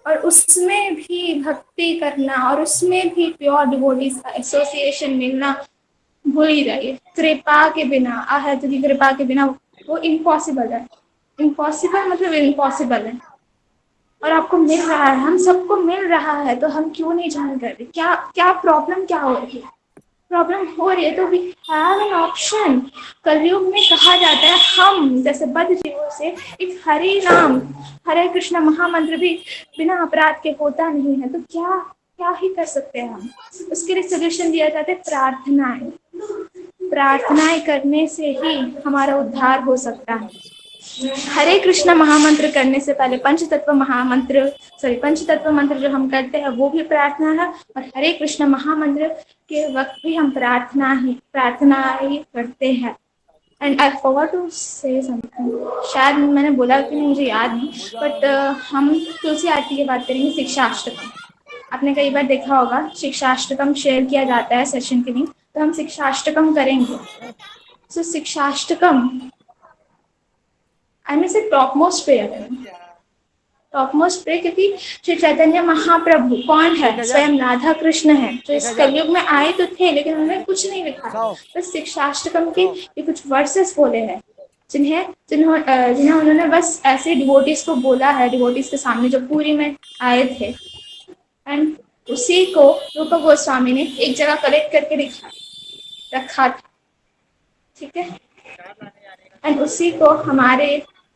[SPEAKER 2] और उसमें भी भक्ति करना और उसमें भी प्योर डिवोटीज का एसोसिएशन मिलना भूल ही जाइए। कृपा के बिना, आहत की कृपा के बिना वो इम्पॉसिबल है। इम्पॉसिबल मतलब इम्पॉसिबल है, और आपको मिल रहा है, हम सबको मिल रहा है, तो हम क्यों नहीं ज्वाइन कर रहे? क्या क्या प्रॉब्लम क्या हो रही है? प्रॉब्लम हो रही है तो वी हैव एन ऑप्शन। कलयुग में कहा जाता है हम जैसे बद्ध जीवों से एक हरि नाम, हरे कृष्ण महामंत्र भी बिना अपराध के होता नहीं है, तो क्या क्या ही कर सकते हैं हम? उसके लिए सोल्यूशन दिया जाता है प्रार्थनाएं। प्रार्थनाएं करने से ही हमारा उद्धार हो सकता है। हरे कृष्ण महामंत्र करने से पहले पंचतत्व महामंत्र, पंचतत्व मंत्र जो हम करते हैं वो भी प्रार्थना है, और हरे कृष्ण महामंत्र के वक्त भी हम प्रार्थना ही करते हैं। And I forgot to say something, शायद मैंने बोला कि नहीं मुझे याद नहीं, बट हम तुलसी आरती की बात करेंगे। शिक्षाष्टकम आपने कई बार देखा होगा, शिक्षाष्टकम शेयर किया जाता है सेशन के लिए, तो हम शिक्षाष्टकम करेंगे। सो शिक्षाष्टकम आई मीन से टॉप मोस्ट प्रेयर है, टॉप मोस्ट प्रेयर, क्योंकि श्री चैतन्य महाप्रभु कौन है? स्वयं राधा कृष्ण है, जो इस कलयुग में आए तो थे लेकिन उन्होंने कुछ नहीं लिखा, बस शिक्षाष्टकम के ये कुछ वर्सेस बोले हैं, जिन्हें उन्होंने बस ऐसे डिवोटीज को बोला है, डिवोटीज के सामने जो पूरी में आए थे। एंड उसी को रूप गोस्वामी ने एक जगह कलेक्ट करके रखा था, ठीक है। एंड उसी को हमारे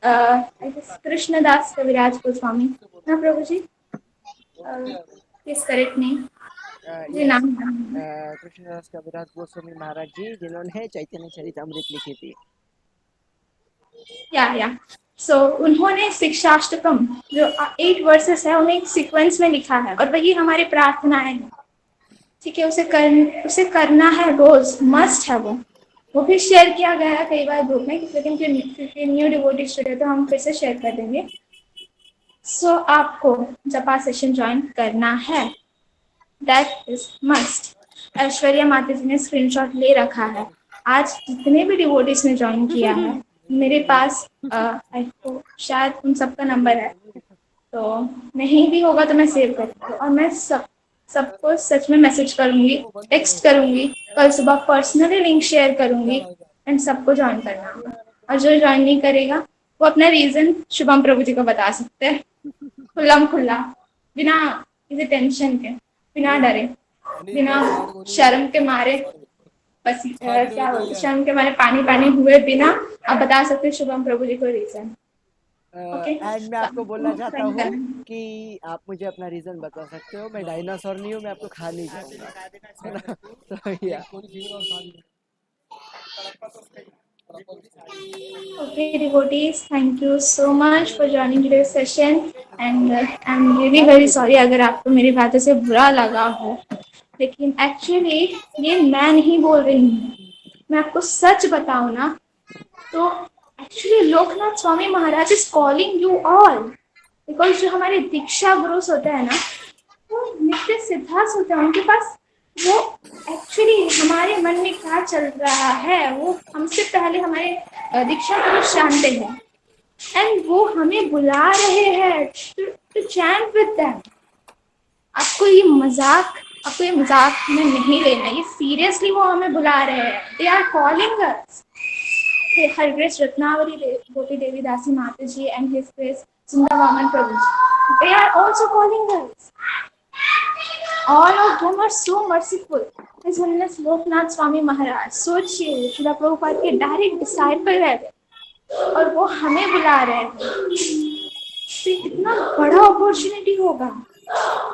[SPEAKER 2] कृष्णदास कविराज गोस्वामी, हाँ prabhu ji, please correct me, जी
[SPEAKER 1] यस,
[SPEAKER 2] नाम
[SPEAKER 1] कृष्णदास कविराज गोस्वामी महाराज जी, जिन्होंने चैतन्य चरितामृत लिखी थी।
[SPEAKER 2] या सो उन्होंने शिक्षाष्टकम जो 8 वर्सेस है उन्हें एक सीक्वेंस में लिखा है और वही हमारी प्रार्थनाएं हैं। ठीक है, उसे करना है रोज, मस्ट है वो भी शेयर किया गया है कई बार ग्रुप में, लेकिन क्योंकि न्यू डिवोटी स्टूडियो तो हम फिर से शेयर कर देंगे। सो आपको जपा सेशन ज्वाइन करना है, दैट इज मस्ट। ऐश्वर्या माता जी ने स्क्रीनशॉट ले रखा है। आज जितने भी डिवोटीज ने ज्वाइन किया है, मेरे पास शायद उन सबका नंबर है, तो नहीं भी होगा तो मैं सेव करूँगी और मैं सबको सच में मैसेज करूंगी, टेक्स्ट करूंगी, कल सुबह पर्सनली लिंक शेयर करूंगी एंड सबको ज्वाइन करना होगा। और जो ज्वाइन नहीं करेगा वो अपना रीजन शुभम प्रभु जी को बता सकते हैं, खुल्लम खुल्ला, बिना किसी टेंशन के, बिना डरे, बिना शर्म के मारे, बस क्या बोलते, शर्म के मारे पानी पानी हुए बिना आप बता सकते हैं शुभम प्रभु जी को रीजन। ओके,
[SPEAKER 1] एंड मैं आपको बोलना चाहता हूँ कि आप मुझे अपना रीजन बता सकते हो, मैं डायनासोर नहीं हूँ, मैं आपको खा नहीं जाऊंगा, है ना? तो या
[SPEAKER 2] Okay, devotees, thank you so much for joining today's session and I'm really very sorry अगर आपको मेरी बातों से बुरा लगा हो, लेकिन एक्चुअली ये मैं नहीं बोल रही हूँ। मैं आपको सच बताऊँ ना तो actually Loknath Swami Maharaj is calling you all, because जो हमारे दीक्षा गुरुस होते हैं ना वो नित्य सिद्धार्थ होते हैं, उनके पास वो एक्चुअली हमारे मन में क्या चल रहा है वो हमसे पहले हमारे दीक्षा गुरु जानते हैं एंड वो हमें बुला रहे हैं टू चैंट विद देम। आपको ये मजाक में नहीं लेना, ये सीरियसली वो हमें बुला रहे हैं, they are calling us. Her grace Ratnavali Gopi Devi Dasi Mata ji and his grace सुंदर वामन प्रभु जी, they are also calling us. All of them are so merciful. His Holiness Loknath Swami महाराज, सोचिए, श्रीला प्रभुपाद के डायरेक्ट डिसाइपल है और वो हमें बुला रहे हैं, तो कितना बड़ा अपॉर्चुनिटी होगा।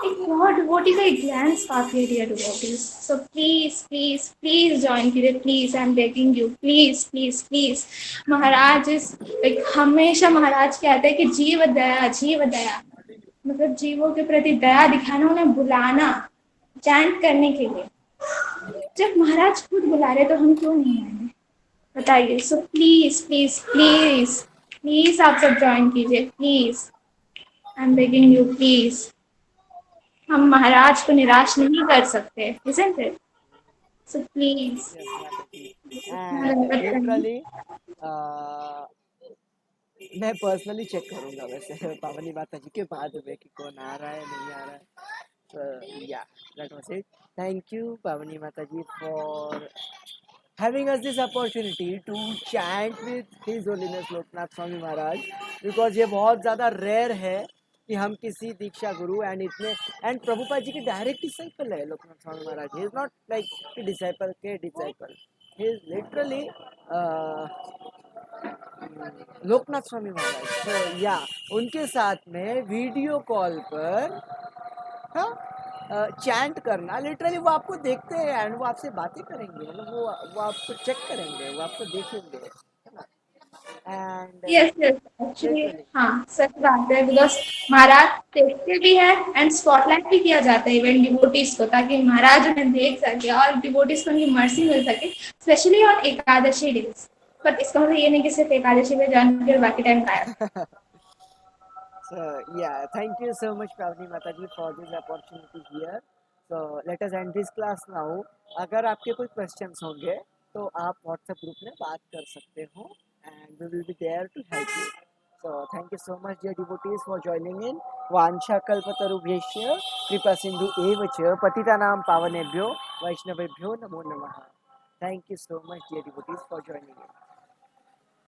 [SPEAKER 2] एक बहुत डिवोटी का एक ग्लैंस काफी है dear devotees. So please please please join कीजिए, please, I am begging you, please please please. Maharaj like हमेशा महाराज कहते हैं कि जीव दया, मतलब जीवों के प्रति दया दिखाना, उन्हें बुलाना चैंट करने के लिए। जब महाराज खुद बुला रहे तो हम क्यों नहीं आएंगे, बताइए। सो प्लीज प्लीज प्लीज प्लीज आप सब ज्वाइन कीजिए, please, I am begging you, please. हम महाराज को निराश नहीं कर सकते, isn't it? So please.
[SPEAKER 1] And literally मैं पर्सनली चेक करूंगा वैसे पावनी माता जी के बाद में कि कौन आ रहा है नहीं आ रहा है। So yeah, that was it. Thank you, Pavani Mataji, for having us this opportunity to chant with His Holiness Loknath Swami Maharaj, because ये बहुत ज़्यादा रेयर है कि हम किसी दीक्षा गुरु एंड प्रभुपाद जी के डायरेक्ट डिसाइपल है Lokanath Swami Maharaj. He is not like disciple के disciple, he is literally Lokanath Swami Maharaj. तो या उनके साथ में वीडियो कॉल पर चैंट करना, लिटरली वो आपको देखते हैं एंड वो आपसे बातें करेंगे, मतलब वो आपको चेक करेंगे, वो आपको देखेंगे, एंड
[SPEAKER 2] Yes, एक्चुअली हाँ सच बात है, बिकॉज महाराज देखते भी है एंड स्पॉटलाइट भी किया जाता है इवेंट डिवोटीज को, ताकि महाराज उन्हें देख सके और डिवोटीज को उनकी मर्सी मिल सके, specially on Ekadashi days. But इसका मतलब ये नहीं कि सिर्फ एकादशी में ज्वाइन कर बाकी टाइम गायब।
[SPEAKER 1] So yeah, thank you so much Pavani Mataji for this opportunity here. So let us end this class now. अगर आपके कोई questions होंगे तो आप WhatsApp group में बात कर सकते हो and we will be there to help you. So thank you so much dear devotees for joining in. वांछा कल्पतरुभ्यश्च कृपा सिंधु एव च पतितानां पावनेभ्यो वैष्णवेभ्यो नमो नमः. Thank you so much dear devotees for joining in.